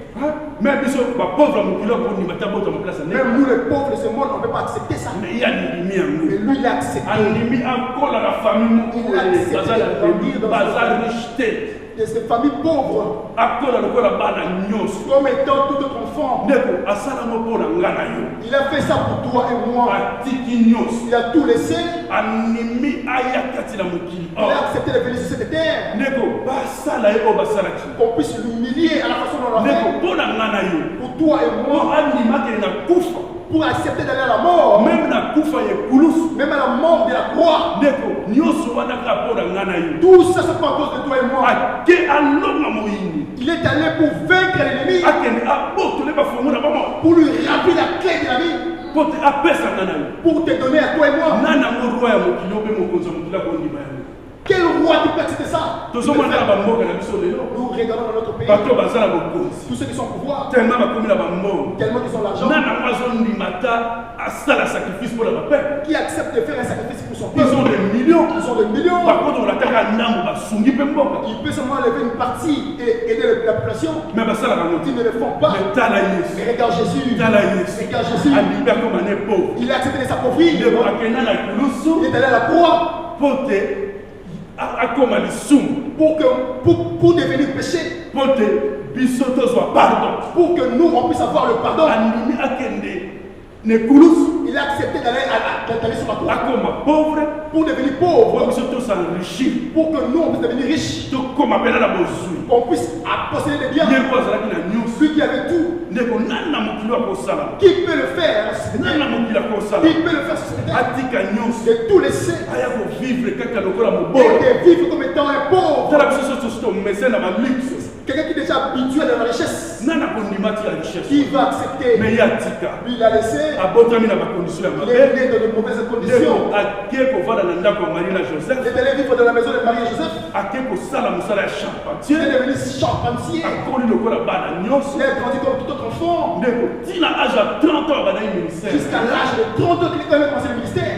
Même biso ba pauvre mokili akoni matabo ma place ne. Même nous, les pauvres de ce monde, on ne peut pas accepter ça. Mais ya nimi yango. Mais lui, il a accepté. Animi akola la famille moko. Il a accepté de grandir dans bazar richeté. De ces familles pauvres, Akola lokola bana nyonso. comme étant tout autre enfant. Ndeko asala moko na ngana yo. Il a fait ça pour toi et moi. Atiki nyonso. Il a tout laissé. Animi ayakati na mokili. Il a accepté de venir sur cette terre. Ndeko basala ye o basalaki. Qu'on puisse l'humilier à la façon dont on l'a Ndeko fait. pona ngana yo. Pour toi et Mo moi. animaki na kufa. Pour accepter d'aller à la mort. Même na kufa ye kulusu. Même à la mort de la croix. Ndeko nyonso wana ka pona ngana yo. Tout ça, c'est pas à cause de toi et moi. Ake alonga moyini. Il est allé pour vaincre l'ennemi. Akende abotole bafongona bamo. Pour lui remplir la clé de la vie. Pote apesa ngana yo. Pour te donner à toi et moi. Nana mo roi ya mokili obe mokonzi ya mokili akondima yango. Quel roi qui peut accepter ça? tozomona na bamboka na biso lelo Nous regardons dans notre pays. bato baza na bokonzi Tous ceux qui sont au pouvoir. tellement bakomi na bambongo Tellement qu'ils ont l'argent. nana ngo azondima ta asala sacrifice mpo na bapere. Qui acceptent de faire un sacrifice pour son Ils peuple. ont des millions. Ils ont des millions. Par contre, on attaque à Nambo, Basungi, Pemboka. Il peut seulement lever une partie et aider la population. Mais ça, la Ils ne le font pas. mais Talaïs. Mais regarde Jésus. Talaïs. Regarde Jésus. Alibert comme un pauvre. Il a accepté de s'appauvrir. Il est à Kenya, la Kulusu. Il est allé à la croix Pote, à comme à l'issum. pour devenir péché. Pote, bisoto soit pardon. Pour que nous, on puisse avoir le pardon. Animi Akende, ne Kulusu. Il a accepté d'aller sur la croix. À comme pauvre. Pour devenir pauvre. Bisoto s'enrichir. Pour que nous, on puisse devenir riches. Tout comme appelle la bozui. Qu'on puisse posséder des biens. Celui qui avait tout. Qui peut le faire? Qui peut le faire sur cette terre? De tout laisser. Et de vivre comme étant un pauvre. Quelqu'un qui est déjà habitué à la richesse. Qui va accepter? Lui, il a laissé. Il est né dans de mauvaises conditions. Il est allé vivre dans la maison de Marie et Joseph. Il est devenu charpentier. Il a grandi comme tout autre enfant. Jusqu'à l'âge de 30 ans qu'il a commencé le ministère.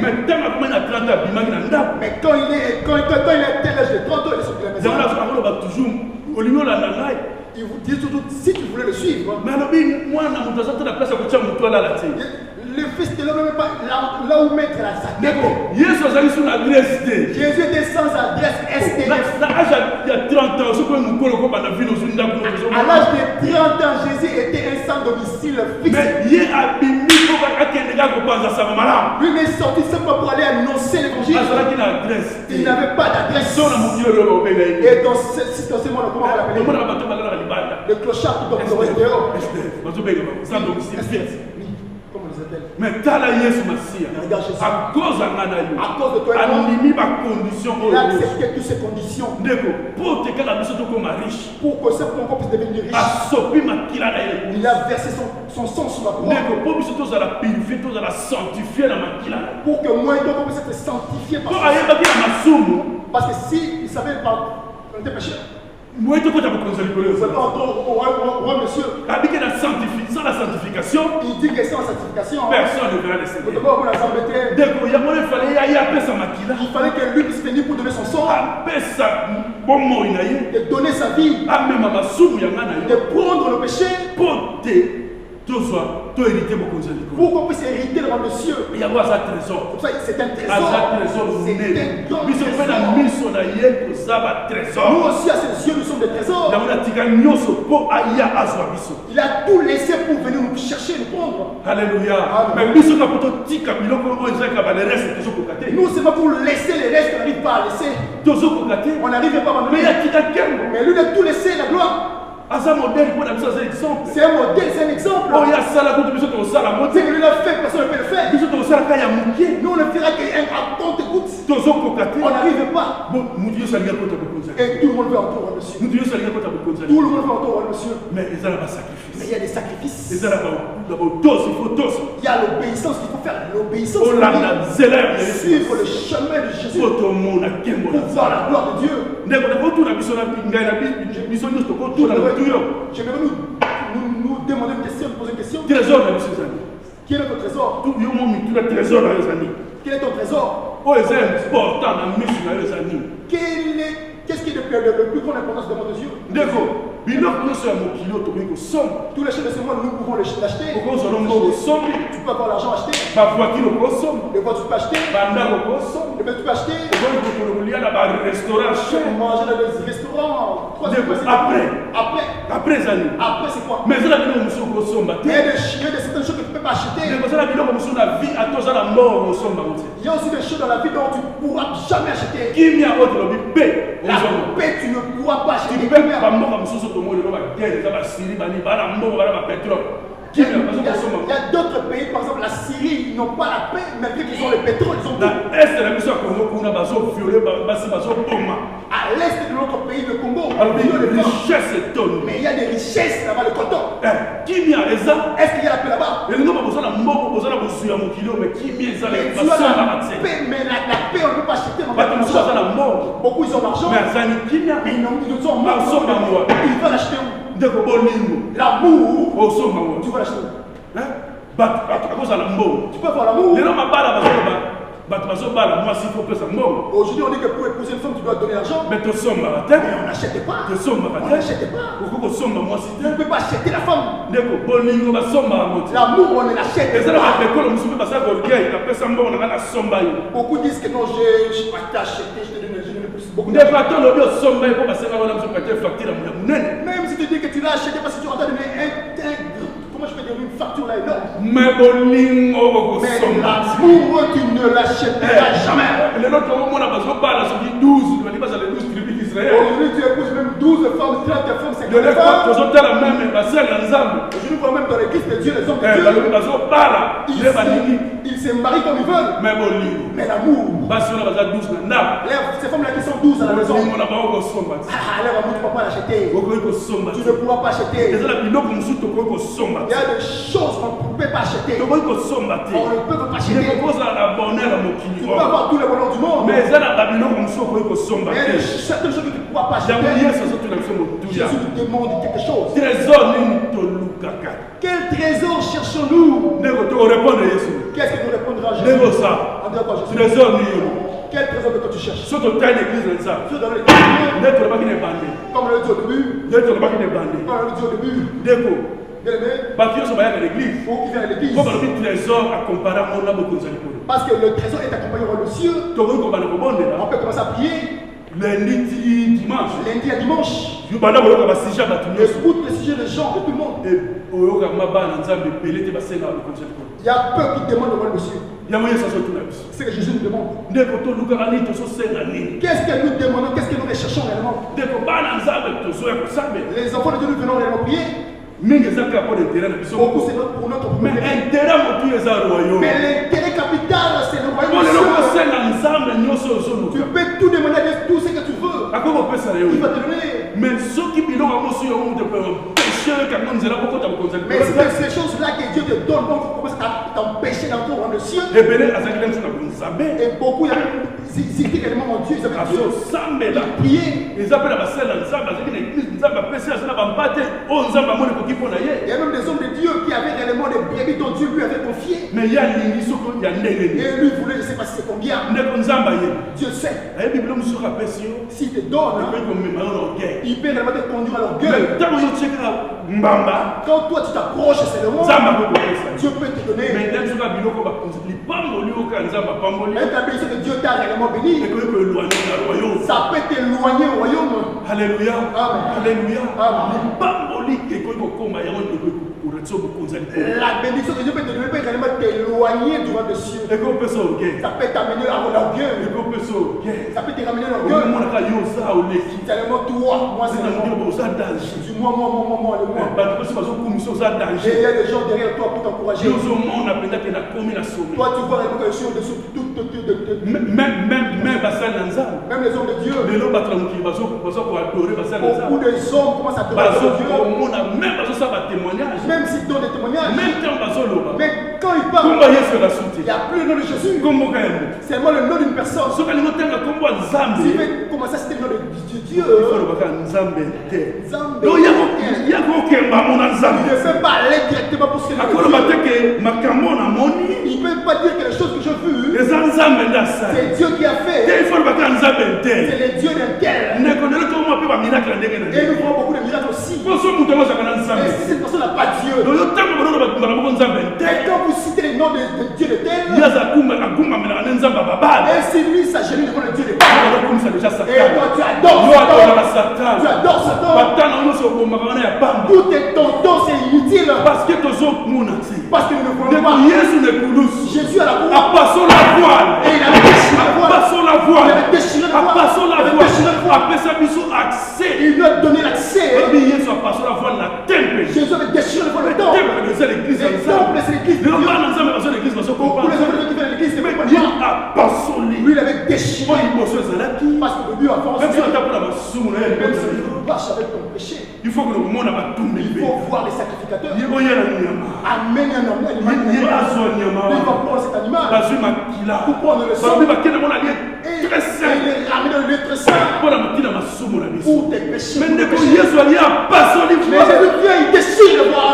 Mais quand il a atteint l'âge de 30 ans, il est sorti de la maison. Il vous dit surtout si tu voulais le suivre. Le fils de l'homme n'est pas là où mettre sa tête. Jésus était sans adresse STF. Il y a 30 ans, À l'âge de 30 ans, Jésus était un sans domicile fixe. Lui n'est sorti simplement pour aller annoncer l'évangile. Il n'avait pas d'adresse. Et dans ce monde, comment on l'appelle? Le clochard qui tombe dehors. Comment on les appelle? Comment on les appelle? Mais tala Yesu Masia. Regarde Jésus. À cause de toi et moi, il il a accepté toutes ces conditions. Pour que la mission soit riche. Pour que ce qu'on puisse devenir riche. Il a versé son sang sur la croix. Pour que nous la purifier, nous la sanctifier la maquila. Pour que moi et toi puisse être sanctifiés par parce que si il savait pas qu'on était péché. Moi, je ne peux pas monsieur. Sans la sanctification, il dit que sans sanctification, personne ne verra le Seigneur. Il fallait que lui puisse venir pour donner son sang, de donner sa vie, de prendre le péché pour qu'on puisse hériter le royaume des cieux. Il y a un trésor. C'est un trésor. Nous aussi, à ses yeux, nous sommes des trésors. Il a tout laissé pour venir nous chercher, nous prendre. Alléluia. Nous, c'est pas pour laisser les restes qu'on n'arrive pas à laisser. On n'arrive pas à abandonner. Mais lui, il a tout laissé, la gloire. C'est un modèle, c'est un modèle, c'est un exemple. C'est que lui l'a fait, personne ne peut le faire. Nous on ne fera qu'un compte-goutte. On n'arrive pas. Et tout le monde veut entendre monsieur. Tout le monde veut entendre monsieur. Mais il y a des sacrifices. Il y a l'obéissance qu'il faut faire. L'obéissance. Suivre le chemin de Jésus. Pour voir la gloire de Dieu. J'aimerais nous demander une question, poser une question. Trésor, qui est notre trésor? Quel est ton trésor? Qu'est-ce qui est le plus grande importance devant Dieu? Tous les choses de ce monde, nous pouvons l'acheter. Tu peux avoir l'argent acheté. Les voitures, tu peux acheter. Les tu peux acheter. Manger dans les restaurants. Après, c'est quoi? Mais il y a des certaines choses que tu ne peux pas acheter. Il y a aussi des choses dans la vie dont tu ne pourras jamais acheter. La paix, tu ne pourras pas acheter. Il y a d'autres pays, par exemple la Syrie, ils n'ont pas la paix, malgré qu'ils ont le pétrole, ils ont tout. À l'est de notre pays, le Congo, mais il y a des richesses là-bas, le coton. Est-ce qu'il y a la paix là-bas? Mais tu as la paix, mais la paix, on ne peut pas acheter. Beaucoup, ils ont l'argent, mais ils sont morts. Ils veulent acheter où? L'amour, tu vas l'acheter. Tu peux avoir l'amour. Aujourd'hui, on dit que pour épouser une femme, tu dois donner l'argent. Mais on n'achète pas. On n'achète pas. Tu ne peux pas acheter la femme. L'amour, on ne l'achète pas. Beaucoup disent que non, je ne vais pas t'acheter, je te donne beaucoup. Même si tu dis que tu l'as acheté parce que tu as donné comment je peux dire une facture là énorme. Mais l'amour, tu ne l'achèteras jamais. Aujourd'hui, tu épouses même 12 femmes, 30 femmes, 50 femmes. Aujourd'hui, vois même dans l'église de Dieu, les hommes de Dieu, ils se marient comme ils veulent. Mais l'amour, ces femmes-là qui sont 12 à la maison, leur amour, tu ne peux pas l'acheter. Tu ne pourras pas acheter. Il y a des choses qu'on ne peut pas acheter. On ne peut pas acheter. Tu peux avoir tous les bonheurs du monde. Mais il y a certaines choses que tu ne pourras pas acheter. Jésus nous demande quelque chose. Quel trésor cherchons-nous? Qu'est-ce que nous répondra Jésus? Quel trésor que tu cherches? Ceux dans l'église. Comme on l'a dit au début. Parce que le trésor est accompagné dans le ciel. On peut commencer à prier. Lundi à dimanche. Écoute le sujet des gens, de tout le monde. Il y a peu qui demandent le monsieur. C'est que Jésus nous demande. Qu'est-ce que nous demandons? Qu'est-ce que nous recherchons réellement? Les enfants de Dieu, nous venons réellement prier. Beaucoup c'est pour notre mais intérêt royaume. Mais l'intérêt capital, c'est le royaume. Tu peux tout demander à Dieu, tout ce que tu veux. Il va te donner. Mais ce qui bilonge à mais c'est ces choses-là que Dieu te donne, donc tu commences à t'empêcher d'entrer dans le ciel. Et beaucoup, ils étaient réellement en Dieu, ils avaient prié. Ils appellent la scène ensemble, il y a même des hommes de Dieu qui avaient réellement des brebis dont Dieu lui avait confié. Mais il y a et lui voulait, je ne sais pas si c'est combien. Dieu sait. S'il te donne, il peut réellement te conduire à l'orgueil. Quand toi tu t'approches seulement, Dieu peut te donner. Mais la bénédiction que Dieu t'a réellement béni, ça peut t'éloigner au royaume. Alléluia. Amen. Alléluia. Amen. La bénédiction que Dieu peut te donner peut réellement t'éloigner du royaume des cieux. Ça peut t'amener à l'orgueil. Ça peut te ramener à l'orgueil. C'est tellement toi, moi c'est moi. Du moi, le moi. Et il y a des gens derrière toi pour t'encourager. Toi tu vois les choses de même les hommes de Dieu. Beaucoup de hommes commencent à adorer Dieu. Même s'ils donnent des témoignages. Mais quand ils parlent, il n'y a plus le nom de Jésus. Seulement le nom d'une personne. Si tu veux commencer à citer le nom de Dieu, il ne peut pas aller directement pour ce que il ne peut pas dire que les choses que j'ai vues, c'est Dieu qui a fait. C'est le Dieu d'un tel. Et nous voyons beaucoup de miracles aussi. Et si cette personne n'a pas Dieu, et quand vous citez le nom de Dieu de tel, et si lui s'agenouille devant le Dieu de tel, et toi tu adores Satan. Tu adores Satan. Tout est ton temps, c'est inutile. Parce que nous ne voulons pas. Jésus a la voix. Et il avait déchiré la voix. Il avait déchiré la voix. Il lui a donné l'accès. Jésus avait déchiré le temple. Le temple, c'est l'église. Beaucoup les enfants qui viennent à l'église, c'est pas lui, il avait déchiré. Parce que le but avance. Même si tu marches avec ton péché, il faut voir les sacrificateurs. Amen. Il va prendre cet animal pour prendre le sang. Et il est ramené dans le lieu très saint pour tes péchés. Mais Jésus vient, il déchire le bras.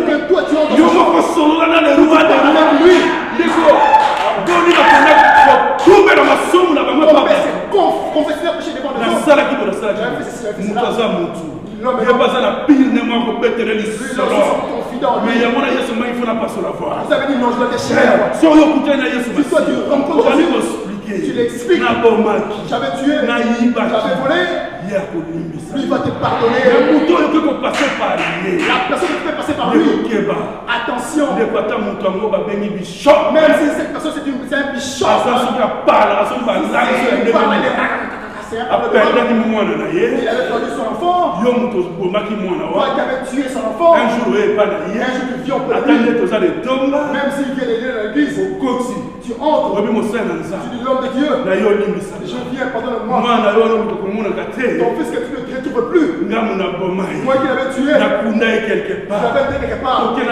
Que toi tu entres dans lui. Confesser le péché devant les hommes. Mais il y a pas la pile ne m'a répété les solo. Mais il y a mon Yesu mais il faut la passer la voix. Vous avez dit non, je vais déchirer. Sur le côté de Yesu. Si toi tu rencontres Jésus, tu l'expliques. J'avais tué, j'avais volé. Lui va te pardonner. La personne qui peut passer par lui. Attention. Même si cette personne c'est un bishop. Il avait perdu son enfant. Toi qui avais tué son enfant. Un jour tu viens pour lui. Même s'il vient d'aider dans l'église, tu entres. Tu dis l'homme de Dieu. Je viens, pardonne-moi. Ton fils que tu ne retrouves plus. Moi qui l'avais tué. Je l'avais mis quelque part. Viens,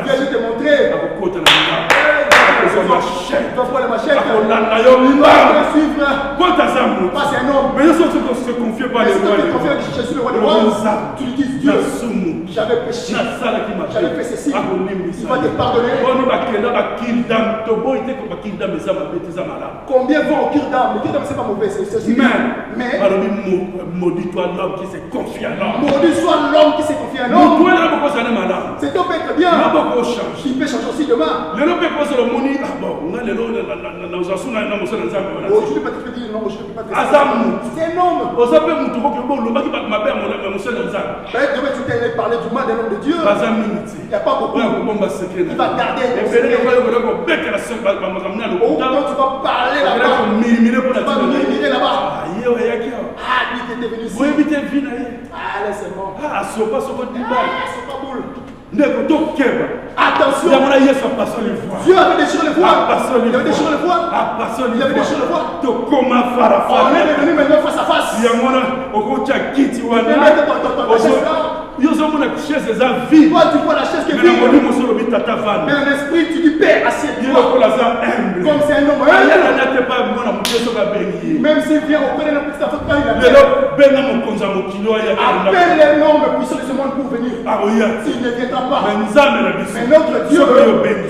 je te montrer. Tu vas voir la machette. Il va te suivre. Pas c'est un homme. Mais si tu te confies pas les rois. Jésus le roi des rois. Tu lui dis Dieu. J'avais péché. J'avais fait ceci. Il va te pardonner. Combien vont au Kirdam? Le Kirdam c'est pas mauvais. Mais maudit-toi l'homme qui s'est confié à l'homme. Maudit soit l'homme qui s'est confié à l'homme. Cet homme peut être bien. Il peut changer aussi demain. Aujourd'hui, pas te dire non, je ne peux pas te dire. C'est un homme. Demain, tu t'es parlé du mal d'un homme de Dieu. Il n'y a pas beaucoup. Il va garder. Quand tu vas parler là-bas, tu vas murmurer là-bas. Ah, lui qui était venu ici. Ah, Allez seulement. Ah, sopa sopa dibal. C'est pas boule. Ndeko to keba. Attention. Yamona Yesu passe les voies. Dieu avait déchiré les voiles. Il avait déchiré les voiles. Il avait déchiré les voiles. To koma fara fara. On est venu maintenant face à face. Yamona okocha kiti wana. Yo zo mona chaise za vie. Toi tu vois la chaise qui est vide. Mais en esprit tu dis Père assieds-toi. Comme c'est un homme. Même s'il vient auprès de notre petit enfant, il appelle les noms puissants de ce monde pour venir. S'il ne viendra pas. Mais notre Dieu,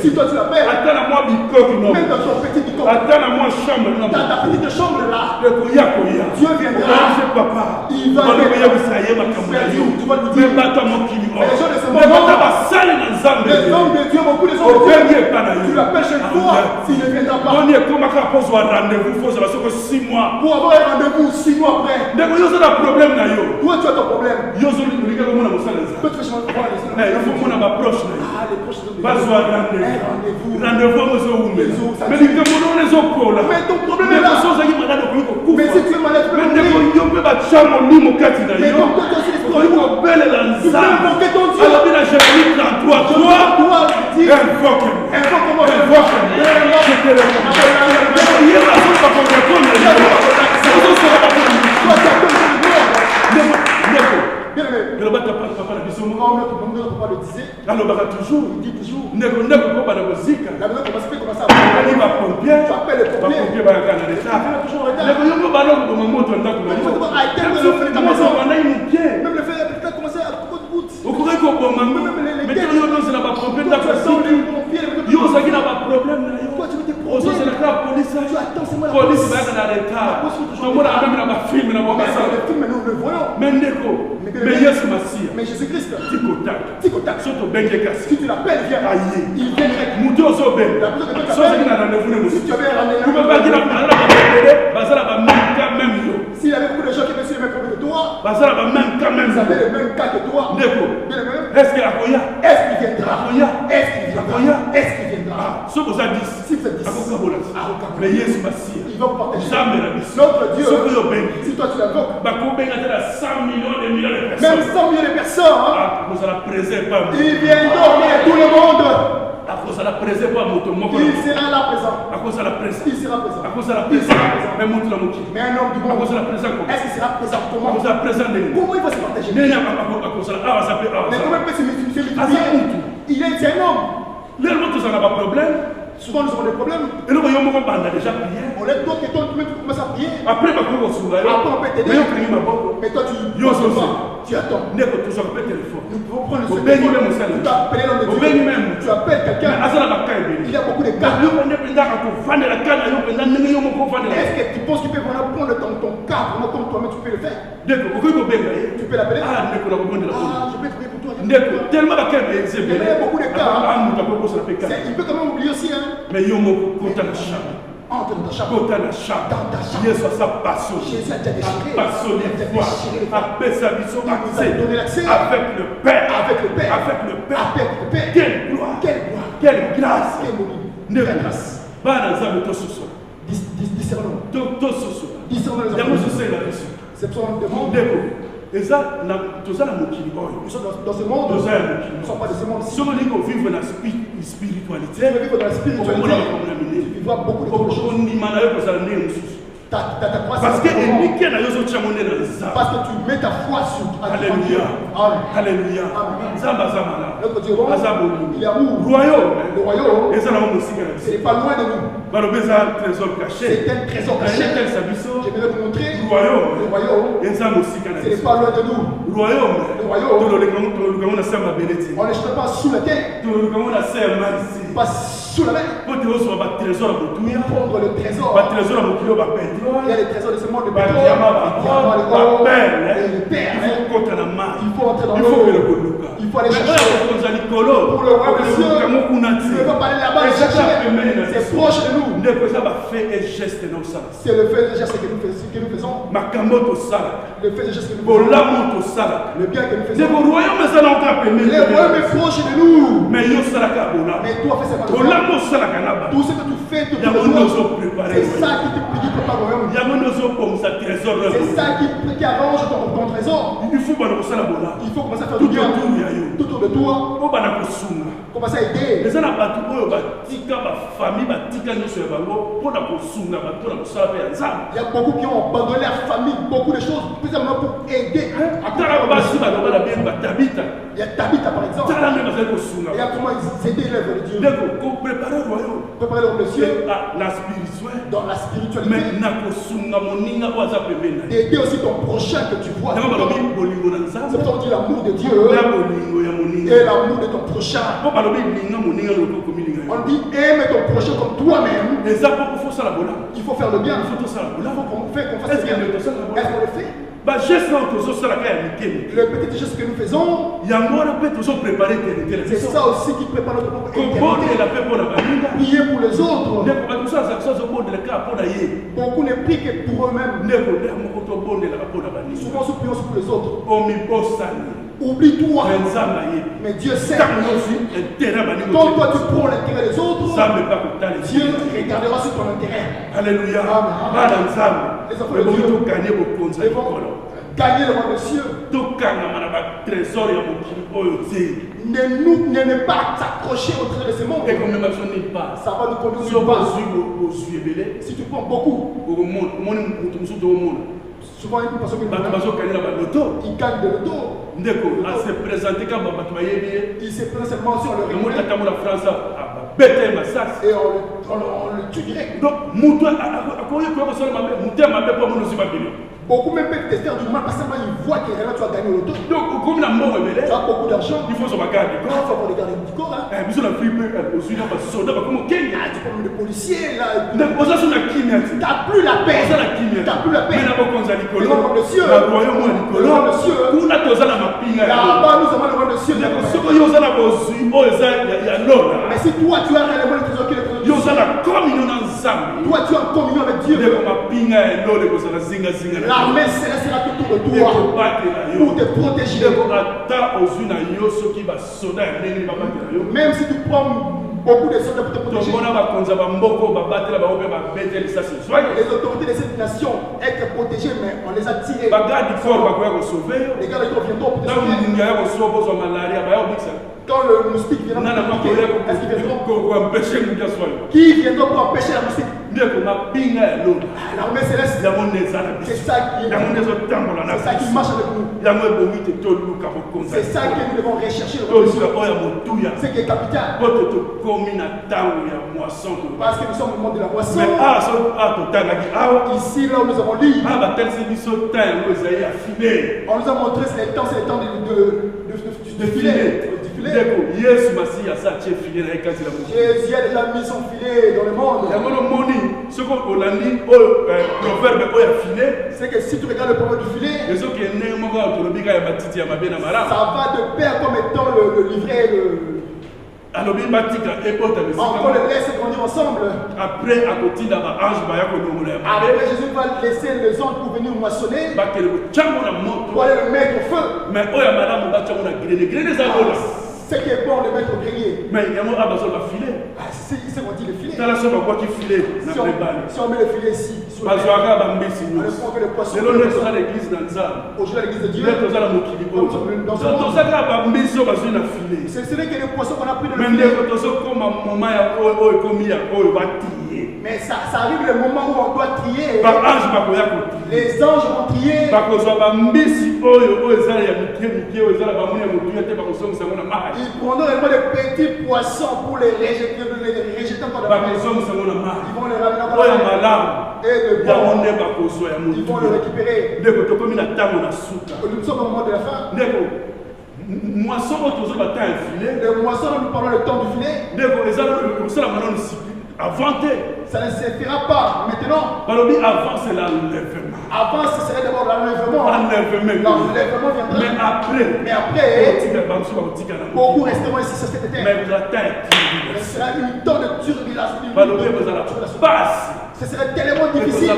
si toi tu l'appelles, même dans son petit bico, dans ta petite chambre là, Dieu viendra. Il va venir. Tu vas lui dire. Mais les gens de ce monde, les hommes de Dieu, beaucoup de gens de Dieu, tu l'appelles chez toi s'il ne viendra pas. Pour avoir un rendez-vous 6 mois après. Toi tu as ton problème. Mais ton problème est là. Mais si tu es malade, tu peux mourir. Mais ton côté aussi, tu peux invoquer ton Dieu. Toujours, il dit toujours. La maison commence à parler. Tu appelles les pompiers. Il va toujours arrêter. Même le fait de commencer à beaucoup de gouttes. Mais Jésus-Christ, si tu l'appelles, viens. Il vient direct. Si tu avais un rendez-vous, s'il y avait beaucoup de gens qui avaient le même problème que toi, ils avaient le même cas que toi. Est-ce qu'il viendra? Est-ce qu'il viendra? Si vous êtes 10, il va vous partager. Notre Dieu, si toi tu l'invoques, même 100 millions de personnes, il vient dormir tout le monde. Il sera là présent. Il sera présent. Mais un homme du monde, est-ce qu'il sera présent? Comment il va se partager? Mais comment il peut se multiplier? Il est un homme. Souvent nous avons des problèmes. On est toi que toi tu commences à prier. Après on peut t'aider. Mais toi tu attends. Nous pouvons prendre le téléphone. Tu peux appeler l'homme de Dieu. Tu appelles quelqu'un. Il y a beaucoup de cas. Est-ce que tu penses qu'il peut vraiment prendre ton cas vraiment comme toi-même tu peux le faire? Tu peux l'appeler. Je peux prier pour toi. Il y a beaucoup de cas. Il peut quand même oublier aussi. Mais il y a entre dans ta chambre. Jésus a sa passion. Jésus a déjà déchiré. Donné l'accès avec le Père. Quelle gloire. Quelle grâce. Quelle grâce. Discernons. C'est pour ça qu'on demande. Et ça, nous sommes dans ce monde. Nous ne sommes pas de ce monde. Si on vit dans la spiritualité, tu vivras beaucoup de choses. Parce que tu mets ta foi sur Alléluia. Alléluia. Notre Dieu, il est amour. Le royaume, ce n'est pas loin de nous. C'est un trésor caché. Je vais vous montrer. Le royaume, ce n'est pas loin de nous. Le royaume, on ne se pas sous la terre. Pas sous la mer. Prendre le trésor. Il y a les trésors de ce monde de pétrole. Il faut entrer dans l'eau. Il faut aller chercher. Pour le roi des cieux, tu ne veux pas aller là-bas et chercher. C'est proche de nous. C'est le fait de geste que nous faisons. Le fait de geste que nous faisons. Le bien que nous faisons. Le royaume est proche de nous. Mais toi, fais ça par le tout ce que tu fais, c'est ça qui te prépare le royaume. trésor. C'est ça qui arrange ton trésor. Il faut commencer à faire du bien tout autour de toi. Commencer à aider. Les gens n'ont pas tout ma famille, ma tika nous sur pour la consomme, il y a beaucoup qui ont abandonné la famille, beaucoup de choses, plus simplement pour aider. Il y a Tabitha par exemple. Il y a comment ils aidaient l'œuvre de Dieu. Préparer le royaume. Préparer le royaume de Dieu. La spirituelle. Dans la spiritualité. D'aider aussi ton prochain que tu vois. C'est pour ça qu'on dit l'amour de Dieu et l'amour de ton prochain. On dit aime ton prochain comme toi-même. Il faut faire le bien. Il faut qu'on fasse le bien. Est-ce qu'on le fait? Le petit geste que nous faisons, c'est ça aussi qui prépare notre propre éternité. Prier pour les autres. Beaucoup ne prient que pour eux-mêmes. Souvent, nous prions pour les autres. Oublie-toi. Mais Dieu sait. Quand toi tu prends l'intérêt des autres, Dieu regardera sur ton intérêt. Alléluia. Les enfants de Dieu vont gagner le roi des cieux. Ne pas s'accrocher au trait de ce monde. Ça va nous conduire au bas. Si tu prends beaucoup, souvent une personne qui gagne de l'auto. Il se présente seulement sur le réunion. Et on le tue direct. Donc, beaucoup même peuvent te faire du mal parce que ils voient que tu as gagné l'auto. Donc, comme tu as beaucoup d'argent, il faut se garder. Il faut avoir les gardes du corps. Tu parles de policiers là. Tu n'as plus la paix. Tu n'as plus la paix. Le roi de cieux. Le roi de cieux. Là-bas, nous avons le roi de cieux. Mais si toi, tu as réellement le trésor qui est le trésor, toi, tu es en communion avec Dieu. L'armée céleste sera tout autour de toi pour te protéger. Même si tu prends beaucoup de soldats pour te protéger, les autorités de cette nation étaient protégées, mais on les a tirés. Les gars de corps viendront pour te sauver. Quand le moustique viendra pour te piquer, est-ce qu'ils viendront? Qui viendront pour empêcher la moustique? L'armée céleste, c'est ça qui marche avec nous. C'est ça que nous devons rechercher. C'est qui est capital. Parce que nous sommes au monde de la moisson. Ici, là où nous avons lu, on nous a montré c'est le temps de filet. Jésus a déjà mis son filet dans le monde. C'est que si tu regardes le proverbe du filet, ça va de pair comme étant le livret et le... On le laisse grandir ensemble. Après, Jésus va laisser les anges pour venir moissonner, pour aller le mettre au feu. Ce qui est bon, le mettre au grenier. Mais il y a un besoin de filet. C'est qu'on dit le filet. Si on met le filet ici, sur le poisson, aujourd'hui à l'église de Dieu, ce n'est que le poisson qu'on a pris dans le filet. Mais ça arrive le moment où on doit trier. Les anges vont trier. Ils prendront vraiment des petits poissons pour les rejeter encore dans la maison. Ils vont les ramener encore et le bon, ils vont le récupérer. Nous sommes au moment de la fin. Le moisson dont nous parlons le temps du filet. Ça ne se fera pas maintenant. Avant c'est l'enlèvement. Avant ce serait d'abord l'enlèvement. L'enlèvement viendra. Mais après, beaucoup resteront ici sur cette terre. Ce sera une temps de turbulence. Ce serait tellement difficile.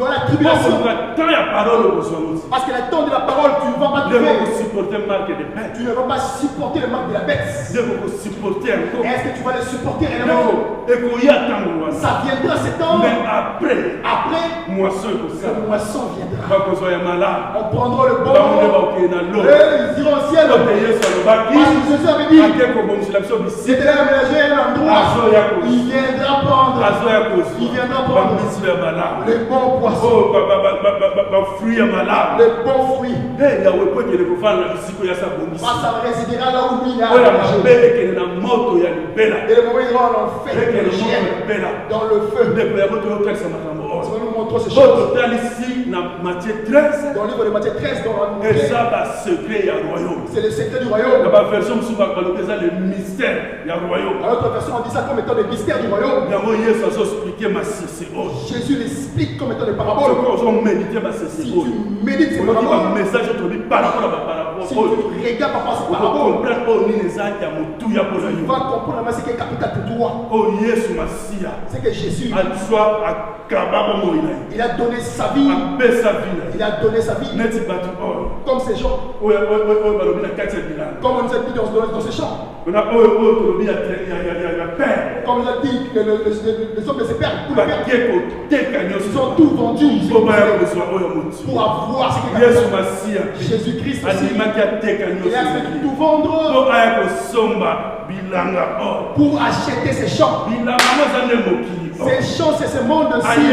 y aura la tribulation. Parce que le temps de la parole, tu ne vas pas supporter le marque de bête. Tu ne vas pas supporter le marque de la bête. Est-ce que tu vas le supporter réellement? Ça viendra ce temps. Mais après, la moisson viendra. On prendra le bon. Et ils iront au ciel. Parce que Jésus avait dit, c'était là un endroit. Il viendra prendre. Il viendra prendre les bons poissons. Les bons fruits. Ça résidera là où il a mangé. Et le moment où il ira en enfer, dans le feu. Ça va nous montrer ces choses. Dans le livre de Matthieu 13, c'est le secret du royaume. La version le mystère du royaume. À l'autre version, on dit ça comme étant le mystère du royaume. Jésus l'explique comme étant des paraboles. Si tu médites ces paraboles, si tu regardes par rapport à ces paraboles, tu vas comprendre ce qui est capital pour toi. C'est que Jésus, il a donné sa vie. Il a donné sa vie. Comme ces gens. Comme on nous a dit dans ces chants. Comme on nous a dit que les hommes de ses pères, ils ont tout vendu pour avoir ce qu'il y a. Jésus-Christ aussi, il a fait tout vendre pour acheter ces champs. Ces champs, c'est ce monde-ci. Il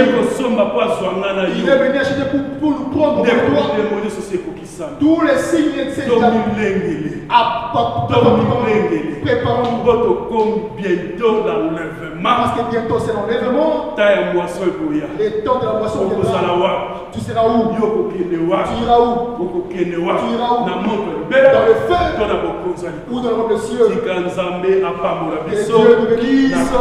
est venu acheter pour nous prendre pour toi. Tous les signes de ces gens. Préparons-nous. Parce que bientôt c'est l'enlèvement. Les temps de la moisson viendra. Tu seras où? Tu iras où? Tu iras où? Dans le feu ou dans le royaume des cieux. Que Dieu nous bénisse.